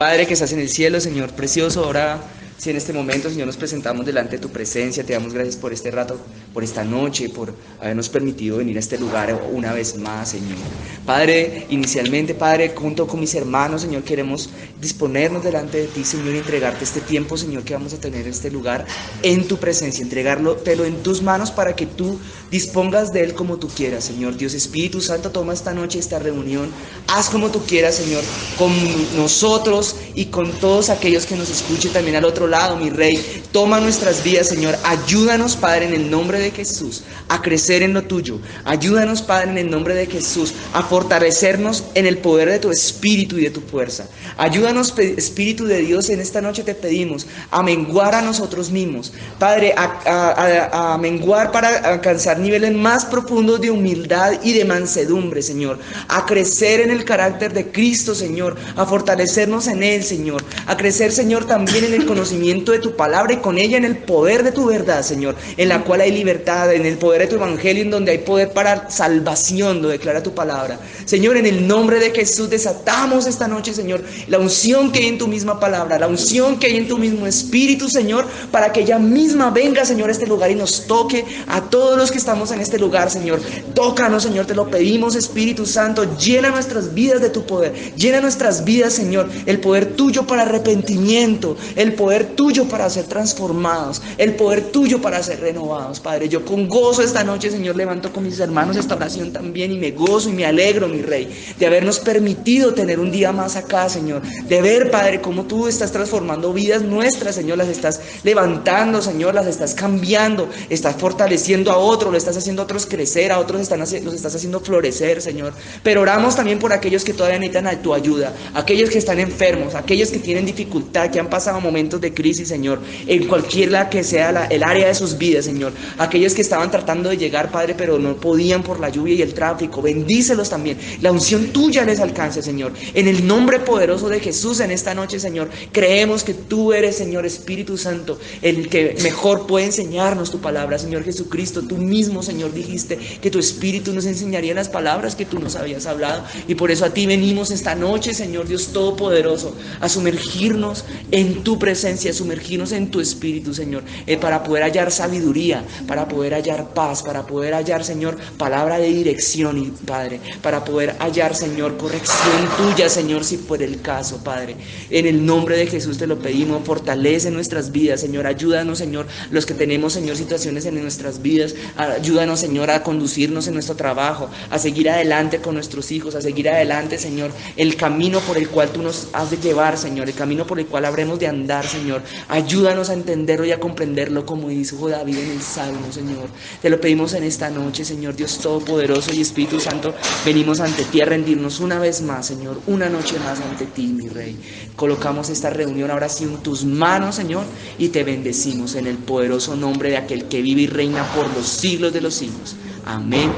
Padre que estás en el cielo, Señor precioso, ahora si en este momento, Señor, nos presentamos delante de tu presencia, te damos gracias por este rato, por esta noche, por habernos permitido venir a este lugar una vez más, Señor. Padre, inicialmente, Padre, junto con mis hermanos, Señor, queremos disponernos delante de ti, Señor, y entregarte este tiempo, Señor, que vamos a tener en este lugar, en tu presencia, entregártelo en tus manos para que tú dispongas de él como tú quieras, Señor. Dios Espíritu Santo, toma esta noche esta reunión, haz como tú quieras, Señor, con nosotros y con todos aquellos que nos escuchen también al otro lado, mi Rey. Toma nuestras vidas, Señor. Ayúdanos, Padre, en el nombre de Jesús, a crecer en lo tuyo. Ayúdanos, Padre, en el nombre de Jesús, a fortalecernos en el poder de tu Espíritu y de tu fuerza. Ayúdanos, Espíritu de Dios, en esta noche te pedimos, a menguar a nosotros mismos, Padre, a menguar para alcanzar niveles más profundos de humildad y de mansedumbre, Señor. A crecer en el carácter de Cristo, Señor. A fortalecernos en Él, Señor. A crecer, Señor, también en el conocimiento de tu palabra y con ella en el poder de tu verdad, Señor. En la cual hay libertad, en el poder de tu evangelio, en donde hay poder para salvación, lo declara tu palabra. Señor, en el nombre de Jesús desatamos esta noche, Señor, la unción que hay en tu misma palabra, la unción que hay en tu mismo Espíritu, Señor, para que ella misma venga, Señor, a este lugar y nos toque a todos los que estamos en este lugar, Señor. Tócanos, Señor, te lo pedimos, Espíritu Santo. Llena nuestras vidas de tu poder. Llena nuestras vidas, Señor, el poder tuyo para arrepentimiento, el poder tuyo para ser transformados, el poder tuyo para ser renovados, Padre. Yo con gozo esta noche, Señor, levanto con mis hermanos esta oración también y me gozo y me alegro, mi Rey, de habernos permitido tener un día más acá, Señor, de ver, Padre, cómo tú estás transformando vidas nuestras, Señor, las estás levantando, Señor, las estás cambiando, estás fortaleciendo a otros, lo estás haciendo a otros crecer, a otros los estás haciendo florecer, Señor. Pero oramos también por aquellos que todavía necesitan tu ayuda, aquellos que están enfermos, aquellos que tienen dificultad, que han pasado momentos de crisis, Señor, en cualquiera que sea el área de sus vidas, Señor. Aquellos que estaban tratando de llegar, Padre, pero no podían por la lluvia y el tráfico. Bendícelos también. La unción tuya les alcance, Señor. En el nombre poderoso de Jesús en esta noche, Señor, creemos que tú eres, Señor, Espíritu Santo, el que mejor puede enseñarnos tu palabra, Señor Jesucristo. Tú mismo, Señor, dijiste que tu Espíritu nos enseñaría las palabras que tú nos habías hablado. Y por eso a ti venimos esta noche, Señor Dios Todopoderoso, a sumergirnos en tu presencia, a sumergirnos en tu Espíritu, Señor, para poder hallar sabiduría, para poder hallar paz, para poder hallar, Señor, palabra de dirección, y Padre, para poder hallar, Señor, corrección tuya, Señor, si fuera el caso, Padre. En el nombre de Jesús te lo pedimos, fortalece nuestras vidas, Señor, ayúdanos, Señor, los que tenemos, Señor, situaciones en nuestras vidas, ayúdanos, Señor, a conducirnos en nuestro trabajo, a seguir adelante con nuestros hijos, a seguir adelante, Señor, el camino por el cual tú nos has de llevar, Señor, el camino por el cual habremos de andar, Señor. Ayúdanos a entenderlo y a comprenderlo como dijo David en el Salmo, Señor. Te lo pedimos en esta noche, Señor Dios Todopoderoso y Espíritu Santo. Venimos ante ti a rendirnos una vez más, Señor, una noche más ante ti, mi Rey. Colocamos esta reunión ahora sí en tus manos, Señor, y te bendecimos en el poderoso nombre de aquel que vive y reina por los siglos de los siglos. Amén,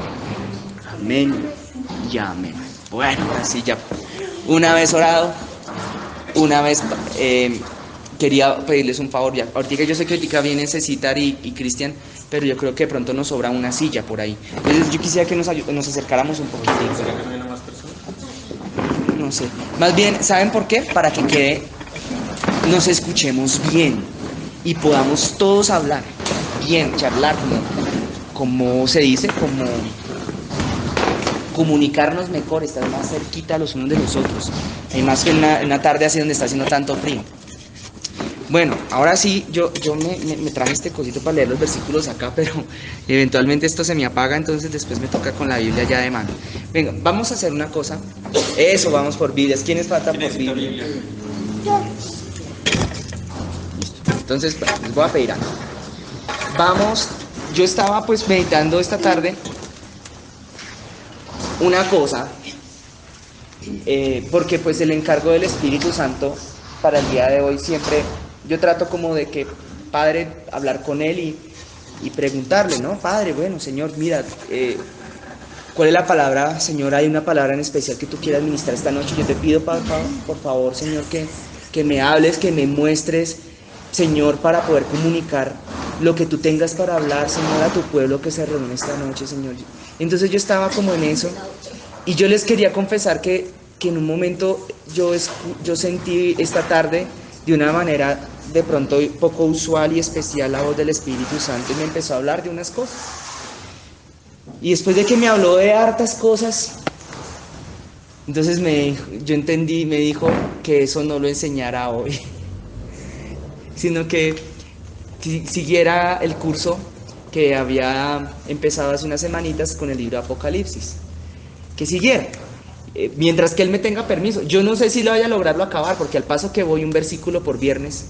amén y amén. Bueno, ahora sí ya, una vez orado, una vez quería pedirles un favor. Ya, ahorita yo sé que ahorita vienen Cecitar y Cristian, pero yo creo que de pronto nos sobra una silla por ahí. Entonces yo quisiera que nos acercáramos un poquito. ¿Será que no vienen más personas? No sé. Más bien, ¿saben por qué? Para que nos escuchemos bien y podamos todos hablar bien, charlar, como se dice, como comunicarnos mejor, estar más cerquita los unos de los otros. Y más que en una tarde así donde está haciendo tanto frío. Bueno, ahora sí, yo me traje este cosito para leer los versículos acá, pero eventualmente esto se me apaga, entonces después me toca con la Biblia ya de mano. Venga, vamos a hacer una cosa. Eso, vamos por Biblias. ¿Quiénes faltan por Biblia? Entonces, les voy a pedir algo. Vamos, yo estaba pues meditando esta tarde una cosa, porque pues el encargo del Espíritu Santo para el día de hoy siempre, yo trato como de que, Padre, hablar con Él y preguntarle, ¿no? Padre, bueno, Señor, mira, ¿cuál es la palabra, Señor? Hay una palabra en especial que tú quieras ministrar esta noche. Yo te pido, por favor, Señor, que me hables, que me muestres, Señor, para poder comunicar lo que tú tengas para hablar, Señor, a tu pueblo que se reúne esta noche, Señor. Entonces yo estaba como en eso y yo les quería confesar que que en un momento yo sentí esta tarde de una manera de pronto poco usual y especial la voz del Espíritu Santo y me empezó a hablar de unas cosas. Y después de que me habló de hartas cosas, entonces yo entendí, me dijo que eso no lo enseñara hoy, sino que siguiera el curso que había empezado hace unas semanitas con el libro Apocalipsis, que siguiera, mientras que él me tenga permiso. Yo no sé si lo vaya a lograrlo acabar, porque al paso que voy un versículo por viernes,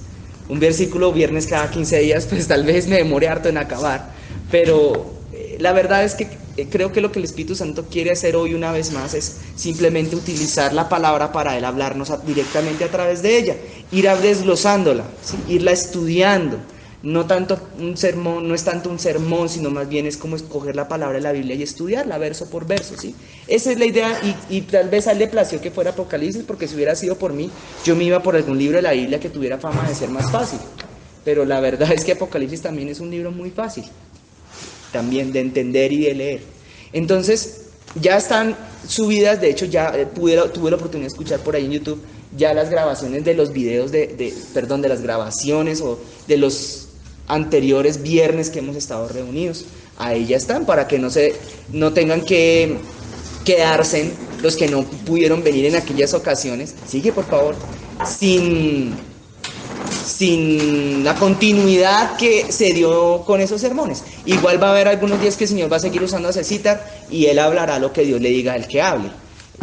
un versículo viernes cada 15 días, pues tal vez me demore harto en acabar, pero la verdad es que creo que lo que el Espíritu Santo quiere hacer hoy una vez más es simplemente utilizar la palabra para Él hablarnos directamente a través de ella, ir desglosándola, ¿sí? Irla estudiando. No tanto un sermón, no es tanto un sermón, sino más bien es como escoger la palabra de la Biblia y estudiarla verso por verso, ¿sí? Esa es la idea y tal vez a él le plació que fuera Apocalipsis, porque si hubiera sido por mí, yo me iba por algún libro de la Biblia que tuviera fama de ser más fácil. Pero la verdad es que Apocalipsis también es un libro muy fácil, también de entender y de leer. Entonces, ya están subidas, de hecho ya tuve la oportunidad de escuchar por ahí en YouTube ya las grabaciones de los videos de las grabaciones o de los anteriores viernes que hemos estado reunidos. Ahí ya están, para que no tengan que quedarse los que no pudieron venir en aquellas ocasiones. Sigue, por favor. Sin la continuidad que se dio con esos sermones. Igual va a haber algunos días que el Señor va a seguir usando a Cecitar y él hablará lo que Dios le diga a él que hable.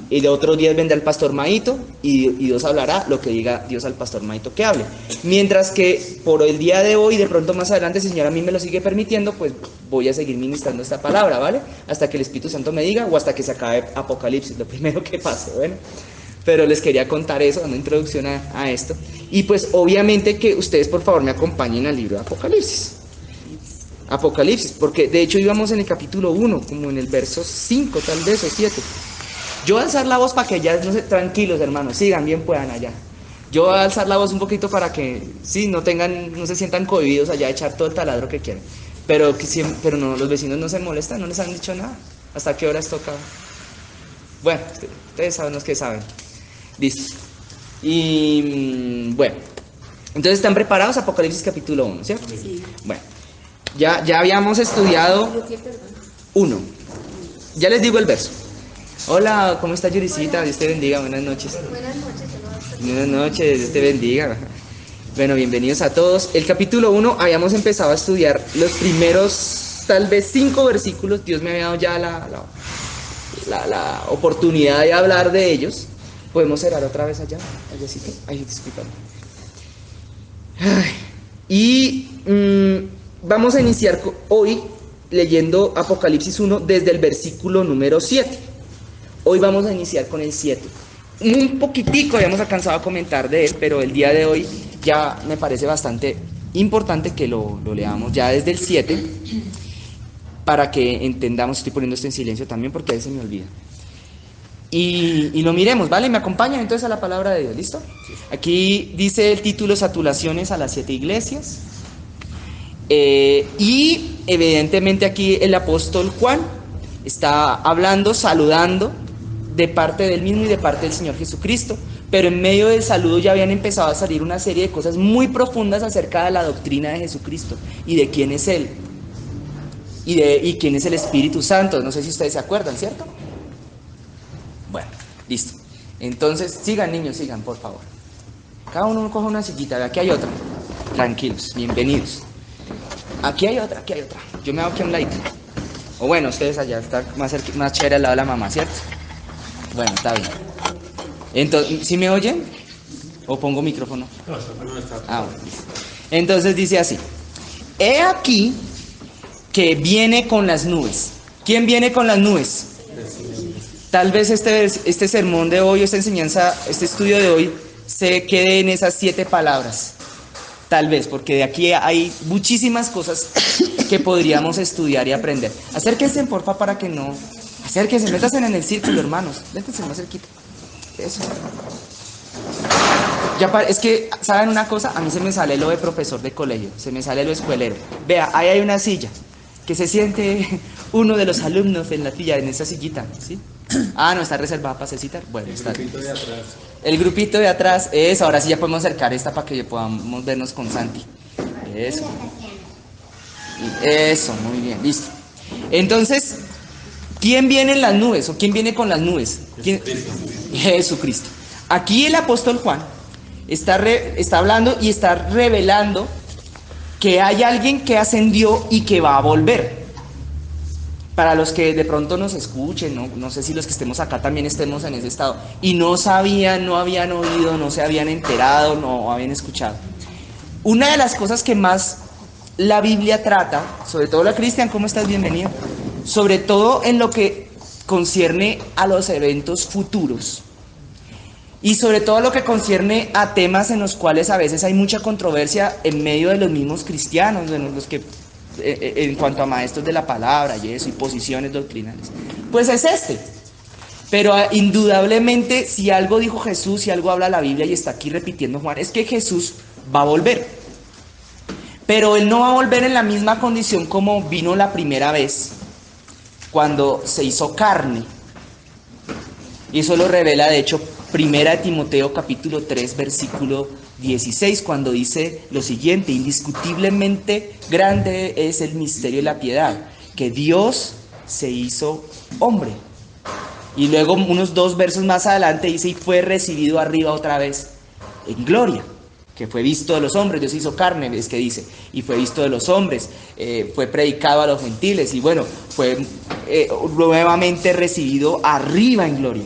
Y de otros días vendrá el pastor Maito y Dios hablará lo que diga Dios al pastor Maito que hable. Mientras que por el día de hoy, de pronto más adelante, si el Señor a mí me lo sigue permitiendo, pues voy a seguir ministrando esta palabra, ¿vale? Hasta que el Espíritu Santo me diga o hasta que se acabe Apocalipsis, lo primero que pase, bueno. Pero les quería contar eso, dando introducción a esto. Y pues obviamente que ustedes por favor me acompañen al libro de Apocalipsis. Apocalipsis, porque de hecho íbamos en el capítulo 1, como en el verso 5 tal vez o 7. Yo voy a alzar la voz para que ya, no sé, tranquilos hermanos, sigan bien puedan allá. Yo voy a alzar la voz un poquito para que, sí, no se sientan cohibidos allá a echar todo el taladro que quieran. Pero no, los vecinos no se molestan, no les han dicho nada. ¿Hasta qué horas toca? Bueno, ustedes saben los que saben. Listo. Y bueno, entonces están preparados, Apocalipsis capítulo 1, ¿cierto? Sí. Bueno, ya habíamos estudiado 1. Ya les digo el verso. Hola, ¿cómo está Yuricita? Dios te bendiga, buenas noches. Buenas noches. Buenas noches, Dios te bendiga. Bueno, bienvenidos a todos. El capítulo 1 habíamos empezado a estudiar los primeros, tal vez 5 versículos. Dios me había dado ya la oportunidad de hablar de ellos. ¿Podemos cerrar otra vez allá? Ay, discúlpame. Y vamos a iniciar hoy leyendo Apocalipsis 1 desde el versículo número 7. Hoy vamos a iniciar con el 7. Un poquitico habíamos alcanzado a comentar de él, pero el día de hoy ya me parece bastante importante que lo leamos ya desde el 7 para que entendamos. Estoy poniendo esto en silencio también porque a veces se me olvida. Y lo miremos, ¿vale? ¿Me acompañan entonces a la palabra de Dios? ¿Listo? Aquí dice el título: Saturaciones a las 7 iglesias. Y evidentemente aquí el apóstol Juan está hablando, saludando de parte del mismo y de parte del Señor Jesucristo. Pero en medio del saludo ya habían empezado a salir una serie de cosas muy profundas acerca de la doctrina de Jesucristo y de quién es Él y quién es el Espíritu Santo. No sé si ustedes se acuerdan, ¿cierto? Bueno, listo. Entonces, sigan niños, sigan, por favor. Cada uno coja una sillita, aquí hay otra. Tranquilos, bienvenidos. Aquí hay otra. Yo me hago aquí a un ladito. O bueno, ustedes allá, está más chévere al lado de la mamá, ¿cierto? Bueno, está bien. Entonces, ¿sí me oyen? ¿O pongo micrófono? No está. Ah, bueno, listo. Entonces dice así: he aquí que viene con las nubes. ¿Quién viene con las nubes? Tal vez este sermón de hoy, esta enseñanza, este estudio de hoy, se quede en esas 7 palabras. Tal vez, porque de aquí hay muchísimas cosas que podríamos estudiar y aprender. Acérquense, porfa, para que no... Acérquense, métanse en el círculo, hermanos. Métanse más cerquita. Eso. Es que, ¿saben una cosa? A mí se me sale lo de profesor de colegio, se me sale lo escuelero. Vea, ahí hay una silla, que se siente uno de los alumnos en la silla, en esa sillita, ¿sí? Ah, no, está reservada para citar. Bueno, El está. grupito de atrás. El grupito de atrás, eso, ahora sí ya podemos acercar esta para que podamos vernos con Santi. Eso. Eso, muy bien, listo. Entonces, ¿quién viene en las nubes o quién viene con las nubes? Jesucristo. Aquí el apóstol Juan está hablando y está revelando que hay alguien que ascendió y que va a volver. Para los que de pronto nos escuchen, no sé si los que estemos acá también estemos en ese estado, y no sabían, no habían oído, no se habían enterado, no habían escuchado. Una de las cosas que más la Biblia trata, sobre todo la Cristian, ¿cómo estás? Bienvenido. Sobre todo en lo que concierne a los eventos futuros. Y sobre todo lo que concierne a temas en los cuales a veces hay mucha controversia en medio de los mismos cristianos, de los que en cuanto a maestros de la palabra y eso, y posiciones doctrinales. Pues es este. Pero indudablemente, si algo dijo Jesús, si algo habla la Biblia y está aquí repitiendo Juan, es que Jesús va a volver. Pero Él no va a volver en la misma condición como vino la primera vez, cuando se hizo carne. Y eso lo revela, de hecho, 1 Timoteo capítulo 3, versículo 16, cuando dice lo siguiente: indiscutiblemente grande es el misterio de la piedad, que Dios se hizo hombre. Y luego unos 2 versos más adelante dice: y fue recibido arriba otra vez en gloria, que fue visto de los hombres. Dios hizo carne, es que dice, y fue visto de los hombres, fue predicado a los gentiles, y bueno, fue nuevamente recibido arriba en gloria.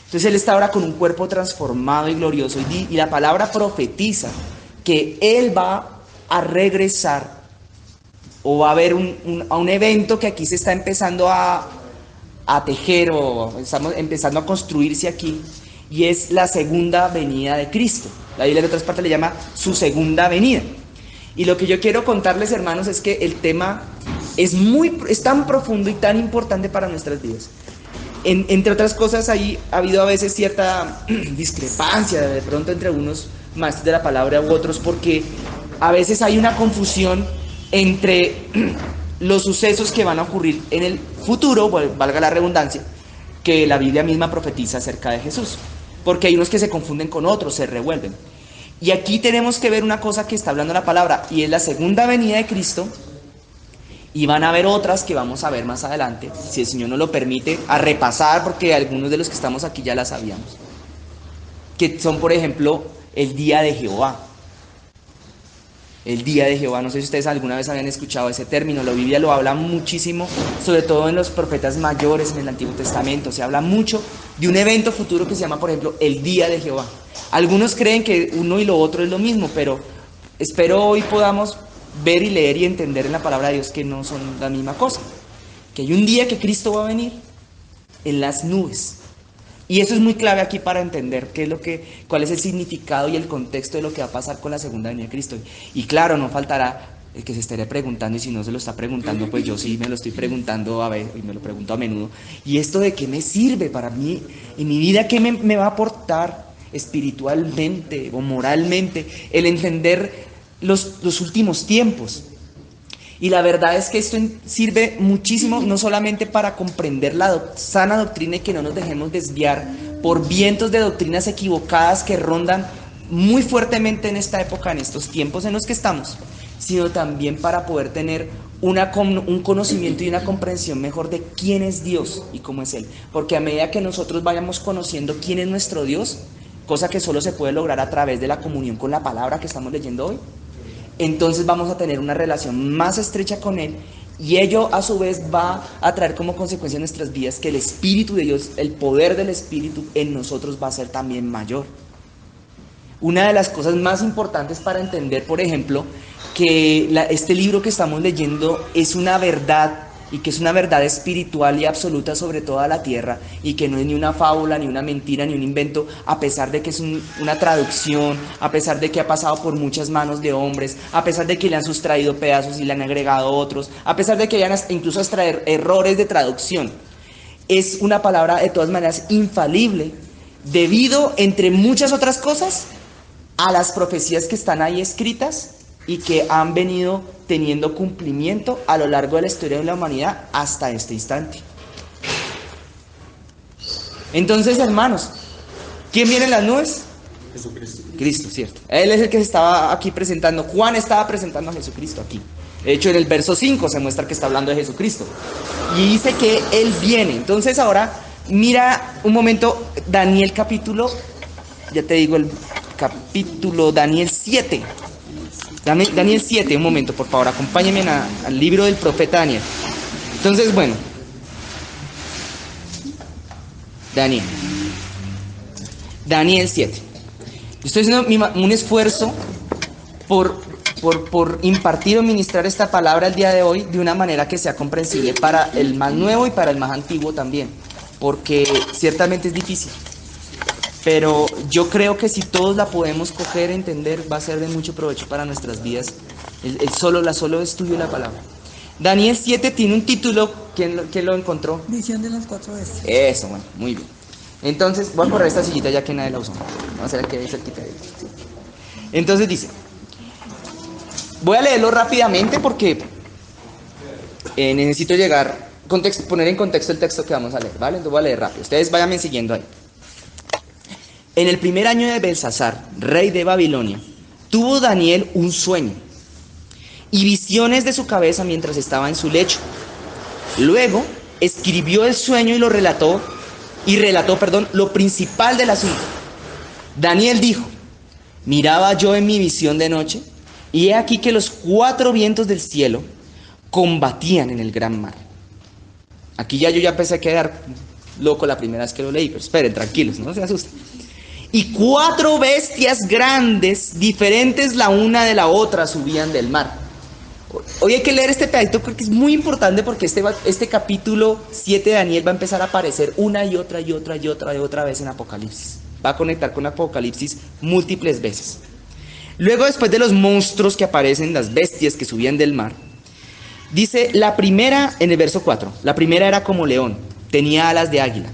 Entonces Él está ahora con un cuerpo transformado y glorioso, y la palabra profetiza que Él va a regresar, o va a haber un evento que aquí se está empezando a tejer, o estamos empezando a construirse aquí, y es la segunda venida de Cristo. La Biblia en otras partes le llama su segunda venida. Y lo que yo quiero contarles, hermanos, es que el tema es tan profundo y tan importante para nuestras vidas. Entre otras cosas, ha habido a veces cierta discrepancia de pronto entre unos maestros de la palabra u otros, porque a veces hay una confusión entre los sucesos que van a ocurrir en el futuro, valga la redundancia, que la Biblia misma profetiza acerca de Jesús, porque hay unos que se confunden con otros, se revuelven. Y aquí tenemos que ver una cosa que está hablando la palabra, y es la segunda venida de Cristo. Y van a haber otras que vamos a ver más adelante, si el Señor nos lo permite, a repasar, porque algunos de los que estamos aquí ya las sabíamos. Que son, por ejemplo, el día de Jehová. El día de Jehová, no sé si ustedes alguna vez habían escuchado ese término. La Biblia lo habla muchísimo, sobre todo en los profetas mayores, en el Antiguo Testamento. Se habla mucho de un evento futuro que se llama, por ejemplo, el día de Jehová. Algunos creen que uno y lo otro es lo mismo, pero espero hoy podamos ver y leer y entender en la palabra de Dios que no son la misma cosa, que hay un día que Cristo va a venir en las nubes, y eso es muy clave aquí para entender cuál es el significado y el contexto de lo que va a pasar con la segunda venida de Cristo. Y claro, no faltará el que se estaré preguntando, y si no se lo está preguntando, pues yo sí me lo estoy preguntando y me lo pregunto a menudo: ¿y esto de qué me sirve para mí en mi vida? ¿Qué me va a aportar espiritualmente o moralmente el entender los últimos tiempos? Y la verdad es que esto sirve muchísimo, no solamente para comprender la sana doctrina y que no nos dejemos desviar por vientos de doctrinas equivocadas que rondan muy fuertemente en esta época, en estos tiempos en los que estamos, sino también para poder tener un conocimiento y una comprensión mejor de quién es Dios y cómo es Él. Porque a medida que nosotros vayamos conociendo quién es nuestro Dios, cosa que solo se puede lograr a través de la comunión con la palabra que estamos leyendo hoy, entonces vamos a tener una relación más estrecha con Él, y ello a su vez va a traer como consecuencia en nuestras vidas que el Espíritu de Dios, el poder del Espíritu en nosotros va a ser también mayor. Una de las cosas más importantes para entender, por ejemplo, que este libro que estamos leyendo es una verdad, y que es una verdad espiritual y absoluta sobre toda la tierra, y que no es ni una fábula, ni una mentira, ni un invento, a pesar de que es una traducción, a pesar de que ha pasado por muchas manos de hombres, a pesar de que le han sustraído pedazos y le han agregado otros, a pesar de que hayan incluso extraer errores de traducción. Es una palabra de todas maneras infalible, debido, entre muchas otras cosas, a las profecías que están ahí escritas y que han venido teniendo cumplimiento a lo largo de la historia de la humanidad hasta este instante. Entonces, hermanos, ¿quién viene en las nubes? Jesucristo. Cristo, cierto. Él es el que se estaba aquí presentando. Juan estaba presentando a Jesucristo aquí. De hecho, en el verso 5 se muestra que está hablando de Jesucristo. Y dice que Él viene. Entonces ahora, mira un momento, Daniel capítulo, ya te digo el capítulo, Daniel 7. Daniel 7, un momento, por favor, acompáñenme al libro del profeta Daniel. Entonces, bueno. Daniel 7. Estoy haciendo un esfuerzo por impartir o ministrar esta palabra el día de hoy de una manera que sea comprensible para el más nuevo y para el más antiguo también, porque ciertamente es difícil, pero yo creo que si todos la podemos coger, entender, va a ser de mucho provecho para nuestras vidas, la solo estudio de la palabra. Daniel 7 tiene un título, ¿quién lo encontró? Visión de las 4 bestias. Eso, bueno, muy bien. Entonces, voy a correr esta sillita ya que nadie la usó. Vamos a hacer que cerquita de él. Entonces dice, voy a leerlo rápidamente porque necesito poner en contexto el texto que vamos a leer, ¿vale? Entonces voy a leer rápido. Ustedes váyanme siguiendo ahí. En el primer año de Belsasar, rey de Babilonia, tuvo Daniel un sueño y visiones de su cabeza mientras estaba en su lecho. Luego escribió el sueño y relató lo principal del asunto. Daniel dijo: miraba yo en mi visión de noche, y he aquí que los 4 vientos del cielo combatían en el gran mar. Aquí yo ya empecé a quedar loco la primera vez que lo leí, pero esperen, tranquilos, no se asusten. Y 4 bestias grandes, diferentes la una de la otra, subían del mar. Hoy hay que leer este pedacito porque es muy importante, porque este capítulo 7 de Daniel va a empezar a aparecer una y otra vez en Apocalipsis. Va a conectar con Apocalipsis múltiples veces. Luego, después de los monstruos que aparecen, las bestias que subían del mar, dice la primera en el verso 4, la primera era como león, tenía alas de águila.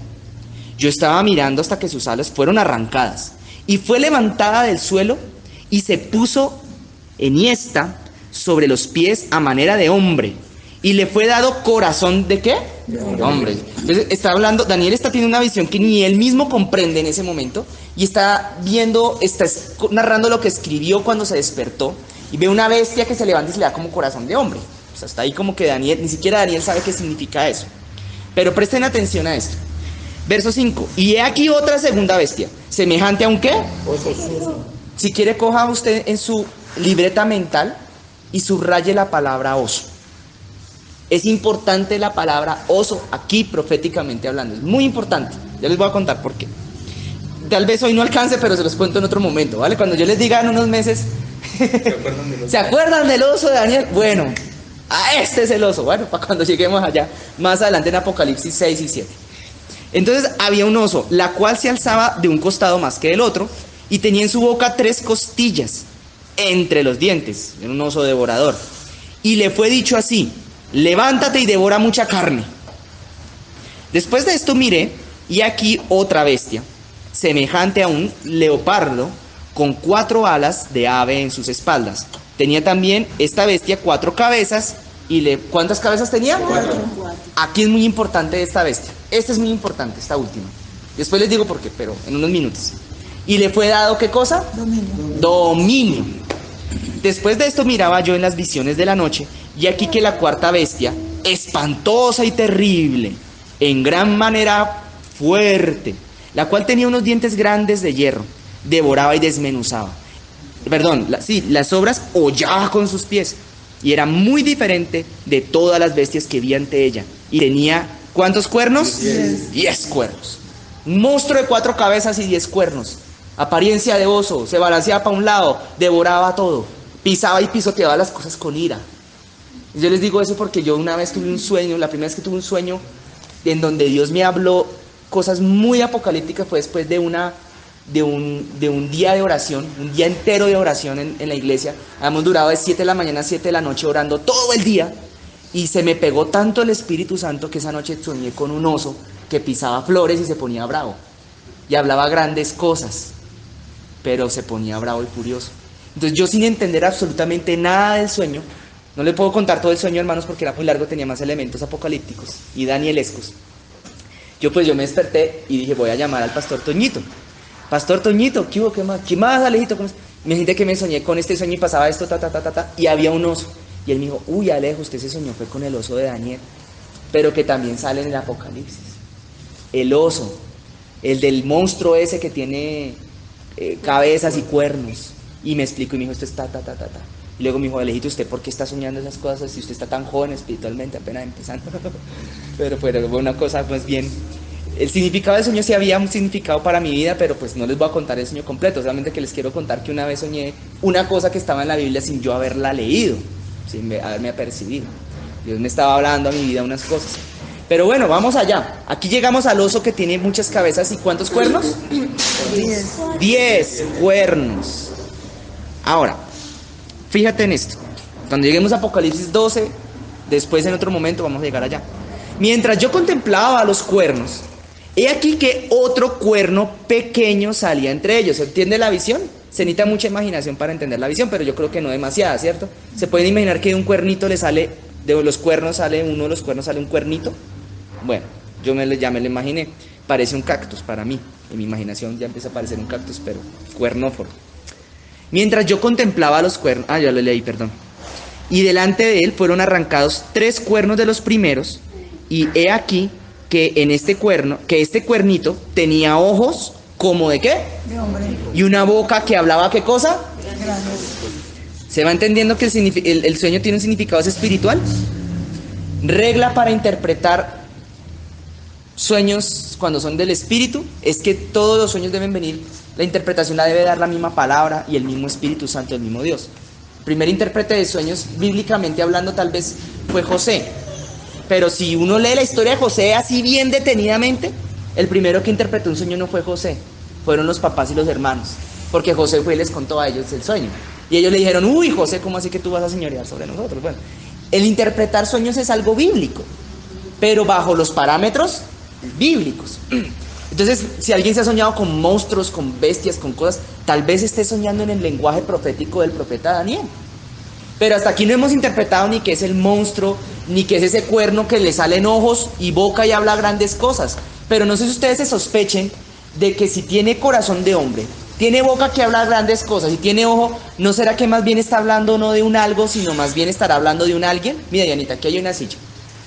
Yo estaba mirando hasta que sus alas fueron arrancadas, y fue levantada del suelo y se puso enhiesta sobre los pies a manera de hombre, y le fue dado corazón ¿de qué? De hombre. Entonces Daniel está teniendo una visión que ni él mismo comprende en ese momento, y está narrando lo que escribió cuando se despertó, y ve una bestia que se levanta y se le da como corazón de hombre. O sea, está ahí como que ni siquiera Daniel sabe qué significa eso. Pero presten atención a esto. Verso 5. Y he aquí otra segunda bestia, semejante a un ¿qué? Si quiere, coja usted en su libreta mental y subraye la palabra oso. Es importante la palabra oso aquí proféticamente hablando, es muy importante. Ya les voy a contar por qué. Tal vez hoy no alcance, pero se los cuento en otro momento, ¿vale? Cuando yo les diga en unos meses, ¿se acuerdan del oso de Daniel? Bueno, este es el oso. Bueno, para cuando lleguemos allá, más adelante en Apocalipsis 6 y 7. Entonces había un oso, la cual se alzaba de un costado más que del otro, y tenía en su boca 3 costillas entre los dientes. Era un oso devorador. Y le fue dicho así: levántate y devora mucha carne. Después de esto miré, y aquí otra bestia, semejante a un leopardo, con 4 alas de ave en sus espaldas. Tenía también esta bestia 4 cabezas, ¿cuántas cabezas tenía? 4. Aquí es muy importante esta bestia. Esta es muy importante, esta última. Después les digo por qué, pero en unos minutos. Y le fue dado ¿qué cosa? Dominio. Después de esto miraba yo en las visiones de la noche, y aquí que la 4ª bestia, espantosa y terrible, en gran manera fuerte, la cual tenía unos dientes grandes de hierro, devoraba y desmenuzaba. Las obras hollaba con sus pies, y era muy diferente de todas las bestias que vi ante ella. Y tenía, ¿cuántos cuernos? 10 cuernos. Un monstruo de 4 cabezas y 10 cuernos. Apariencia de oso, se balanceaba para un lado, devoraba todo, pisaba y pisoteaba las cosas con ira. Yo les digo eso porque yo una vez tuve un sueño, la primera vez que tuve un sueño en donde Dios me habló cosas muy apocalípticas, fue después de un día de oración, un día entero de oración en la iglesia. Habíamos durado de 7 de la mañana a 7 de la noche orando todo el día, y se me pegó tanto el Espíritu Santo que esa noche soñé con un oso que pisaba flores y se ponía bravo, y hablaba grandes cosas, pero se ponía bravo y furioso. Entonces yo, sin entender absolutamente nada del sueño, no le puedo contar todo el sueño, hermanos, porque era muy largo, tenía más elementos apocalípticos y danielescos. Yo me desperté y dije, voy a llamar al pastor Toñito. Pastor Toñito, ¿qué hubo? ¿Qué más? ¿Qué más, Alejito? ¿Cómo es? Me dijiste que me soñé con este sueño y pasaba esto, y había un oso. Y él me dijo, uy, Alejo, usted se soñó fue con el oso de Daniel, pero que también sale en el Apocalipsis. El oso, el del monstruo ese que tiene cabezas y cuernos. Y me explicó y me dijo, esto es Y luego me dijo, Alejito, ¿usted por qué está soñando esas cosas si usted está tan joven espiritualmente, apenas empezando? Pero fue una cosa pues bien. El significado del sueño sí había un significado para mi vida, pero pues no les voy a contar el sueño completo, solamente que les quiero contar que una vez soñé una cosa que estaba en la Biblia sin yo haberla leído, sin haberme apercibido. Dios me estaba hablando a mi vida unas cosas. Pero bueno, vamos allá. Aquí llegamos al oso que tiene muchas cabezas y ¿cuántos cuernos? 10 cuernos. Ahora, fíjate en esto. Cuando lleguemos a Apocalipsis 12, después en otro momento vamos a llegar allá. Mientras yo contemplaba los cuernos, he aquí que otro cuerno pequeño salía entre ellos. ¿Se entiende la visión? Se necesita mucha imaginación para entender la visión, pero yo creo que no demasiada, ¿cierto? ¿Se pueden imaginar que de un cuernito le sale, de los cuernos sale, uno de los cuernos sale un cuernito? Bueno, ya me lo imaginé. Parece un cactus para mí. En mi imaginación ya empieza a parecer un cactus, pero cuernóforo. Mientras yo contemplaba los cuernos, ya lo leí, perdón. Y delante de él fueron arrancados 3 cuernos de los primeros, y he aquí que este cuernito tenía ojos como de ¿qué? De hombre. Y una boca que hablaba ¿qué cosa? Grande. ¿Se va entendiendo que el sueño tiene un significado espiritual? Regla para interpretar sueños cuando son del espíritu es que todos los sueños deben venir, la interpretación la debe dar la misma palabra y el mismo Espíritu Santo, el mismo Dios. El primer intérprete de sueños, bíblicamente hablando, tal vez fue José. Pero si uno lee la historia de José así bien detenidamente, el primero que interpretó un sueño no fue José, fueron los papás y los hermanos, porque José fue y les contó a ellos el sueño. Y ellos le dijeron, uy, José, ¿cómo así que tú vas a señorear sobre nosotros? Bueno, el interpretar sueños es algo bíblico, pero bajo los parámetros bíblicos. Entonces, si alguien se ha soñado con monstruos, con bestias, con cosas, tal vez esté soñando en el lenguaje profético del profeta Daniel. Pero hasta aquí no hemos interpretado ni qué es el monstruo, ni qué es ese cuerno que le salen ojos y boca y habla grandes cosas. Pero no sé si ustedes se sospechen de que si tiene corazón de hombre, tiene boca que habla grandes cosas y tiene ojo, ¿no será que más bien está hablando no de un algo, sino más bien estará hablando de un alguien? Mira, Dianita, aquí hay una silla.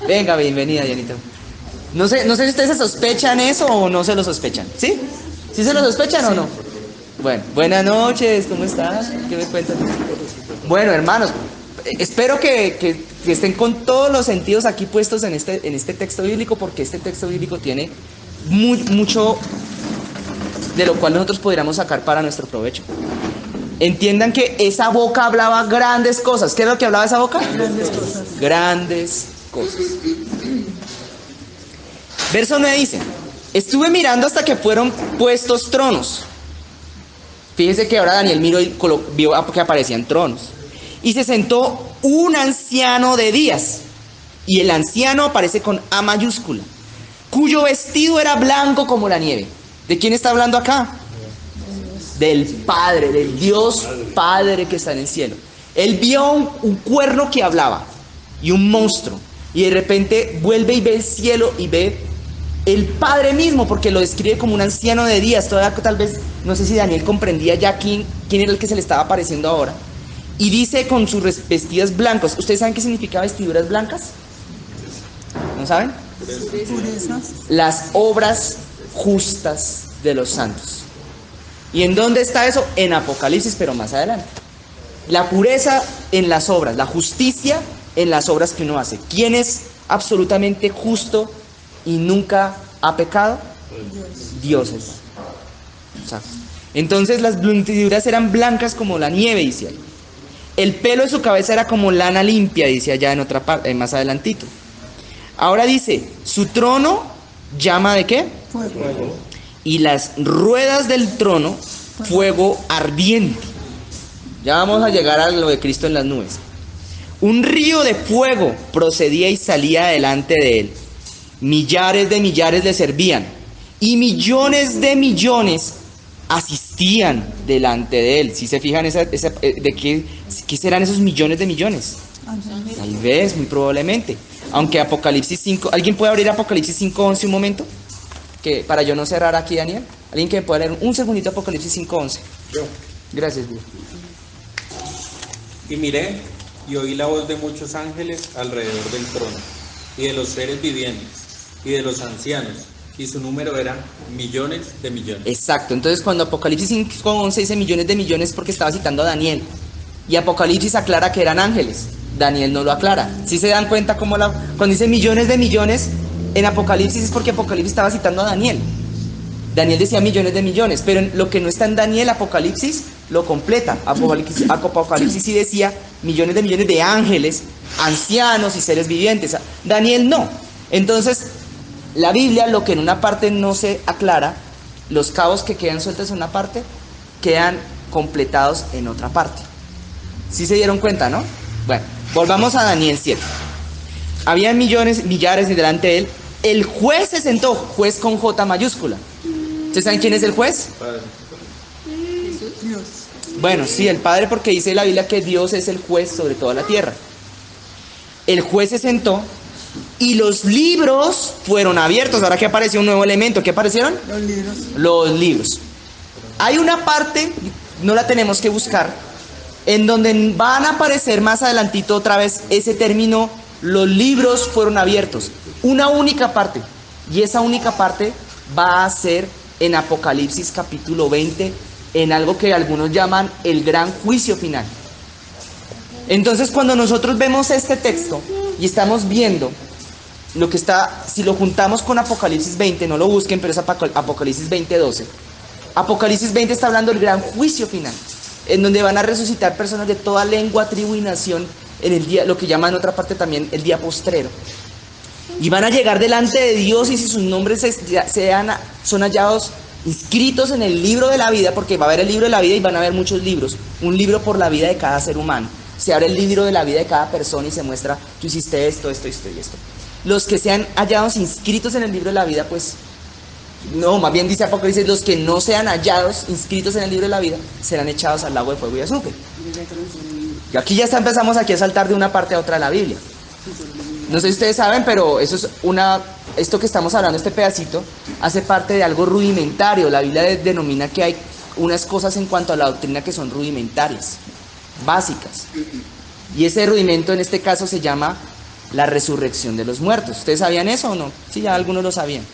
Venga, bienvenida, Dianita. No sé si ustedes se sospechan eso o no se lo sospechan. ¿Sí? ¿Sí se lo sospechan o no? Bueno, buenas noches, ¿cómo estás? ¿Qué me cuentas? Bueno, hermanos, espero que estén con todos los sentidos aquí puestos en este texto bíblico, porque este texto bíblico tiene mucho de lo cual nosotros podríamos sacar para nuestro provecho. Entiendan que esa boca hablaba grandes cosas. ¿Qué es lo que hablaba esa boca? Grandes cosas. Grandes cosas. Verso 9 dice, estuve mirando hasta que fueron puestos tronos. Fíjese que ahora Daniel miró y vio que aparecían tronos. Y se sentó un anciano de días. Y el anciano aparece con A mayúscula, cuyo vestido era blanco como la nieve. ¿De quién está hablando acá? Del Padre, del Dios Padre que está en el cielo. Él vio un cuerno que hablaba y un monstruo. Y de repente vuelve y ve el cielo y ve el Padre mismo, porque lo describe como un anciano de días. Todavía tal vez, no sé si Daniel comprendía ya quién era el que se le estaba apareciendo ahora. Y dice con sus vestidos blancos. ¿Ustedes saben qué significa vestiduras blancas? ¿No saben? Pureza. Las obras justas de los santos. ¿Y en dónde está eso? En Apocalipsis, pero más adelante. La pureza en las obras, la justicia en las obras que uno hace. ¿Quién es absolutamente justo y nunca ha pecado? Dios es. Exacto. Entonces las vestiduras eran blancas como la nieve, dice ahí. El pelo de su cabeza era como lana limpia, dice allá en otra parte, más adelantito. Ahora dice, su trono llama ¿de qué? Fuego. Y las ruedas del trono, fuego ardiente. Ya vamos a llegar a lo de Cristo en las nubes. Un río de fuego procedía y salía delante de él. Millares de millares le servían. Y millones de millones asistían delante de él. Si se fijan, ¿de qué serán esos millones de millones? Tal vez, muy probablemente. Aunque Apocalipsis 5, ¿alguien puede abrir Apocalipsis 5:11 un momento? Que, para yo no cerrar aquí, Daniel, alguien que me pueda leer un segundito Apocalipsis 5:11. Yo. Gracias, Dios. Y miré y oí la voz de muchos ángeles alrededor del trono, y de los seres vivientes, y de los ancianos, y su número era millones de millones. Exacto, entonces cuando Apocalipsis 5:11 dice millones de millones porque estaba citando a Daniel, y Apocalipsis aclara que eran ángeles, Daniel no lo aclara. Si se dan cuenta cómo cuando dice millones de millones en Apocalipsis es porque Apocalipsis estaba citando a Daniel. Daniel decía millones de millones, pero lo que no está en Daniel, Apocalipsis lo completa. Apocalipsis sí decía millones de ángeles, ancianos y seres vivientes. Daniel no. Entonces, la Biblia, lo que en una parte no se aclara, los cabos que quedan sueltos en una parte, quedan completados en otra parte. ¿Sí se dieron cuenta, no? Bueno, volvamos a Daniel 7. Había millares delante de él. El juez se sentó, juez con J mayúscula. ¿Ustedes saben quién es el juez? Padre. Dios. Bueno, sí, el Padre, porque dice la Biblia que Dios es el juez sobre toda la tierra. El juez se sentó y los libros fueron abiertos. Ahora que apareció un nuevo elemento. ¿Qué aparecieron? Los libros. Los libros. Hay una parte, no la tenemos que buscar, en donde van a aparecer más adelantito otra vez ese término, los libros fueron abiertos. Una única parte. Y esa única parte va a ser en Apocalipsis capítulo 20, en algo que algunos llaman el gran juicio final. Entonces, cuando nosotros vemos este texto y estamos viendo lo que está, si lo juntamos con Apocalipsis 20, no lo busquen, pero es Apocalipsis 20:12. Apocalipsis 20 está hablando del gran juicio final, en donde van a resucitar personas de toda lengua, tribu y nación en el día, lo que llaman en otra parte también el día postrero. Y van a llegar delante de Dios, y si sus nombres son hallados inscritos en el libro de la vida, porque va a haber el libro de la vida y van a haber muchos libros, un libro por la vida de cada ser humano. Se abre el libro de la vida de cada persona y se muestra, tú hiciste esto, esto, esto y esto. Los que sean hallados inscritos en el libro de la vida, pues, no, más bien dice Apocalipsis, los que no sean hallados inscritos en el libro de la vida, serán echados al lago de fuego y azufre. Y aquí ya empezamos aquí a saltar de una parte a otra de la Biblia. No sé si ustedes saben, pero eso es esto que estamos hablando, este pedacito, hace parte de algo rudimentario. La Biblia denomina que hay unas cosas en cuanto a la doctrina que son rudimentarias, básicas. Y ese rudimento en este caso se llama la resurrección de los muertos. ¿Ustedes sabían eso o no? Sí, ya algunos lo sabían.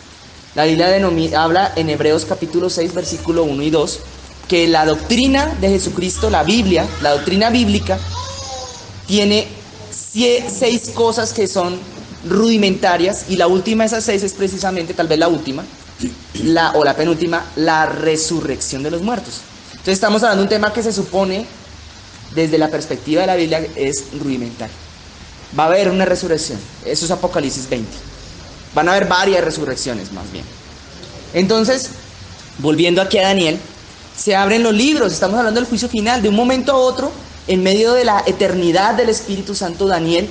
La Biblia habla en Hebreos capítulo 6, versículo 1 y 2, que la doctrina de Jesucristo, la Biblia, la doctrina bíblica, tiene 6 cosas que son rudimentarias, y la última de esas 6 es precisamente, tal vez la última, o la penúltima, la resurrección de los muertos. Entonces estamos hablando de un tema que se supone, desde la perspectiva de la Biblia, es rudimentario. Va a haber una resurrección, eso es Apocalipsis 20. Van a haber varias resurrecciones más bien. Entonces, volviendo aquí a Daniel, se abren los libros, estamos hablando del juicio final. De un momento a otro, en medio de la eternidad del Espíritu Santo, Daniel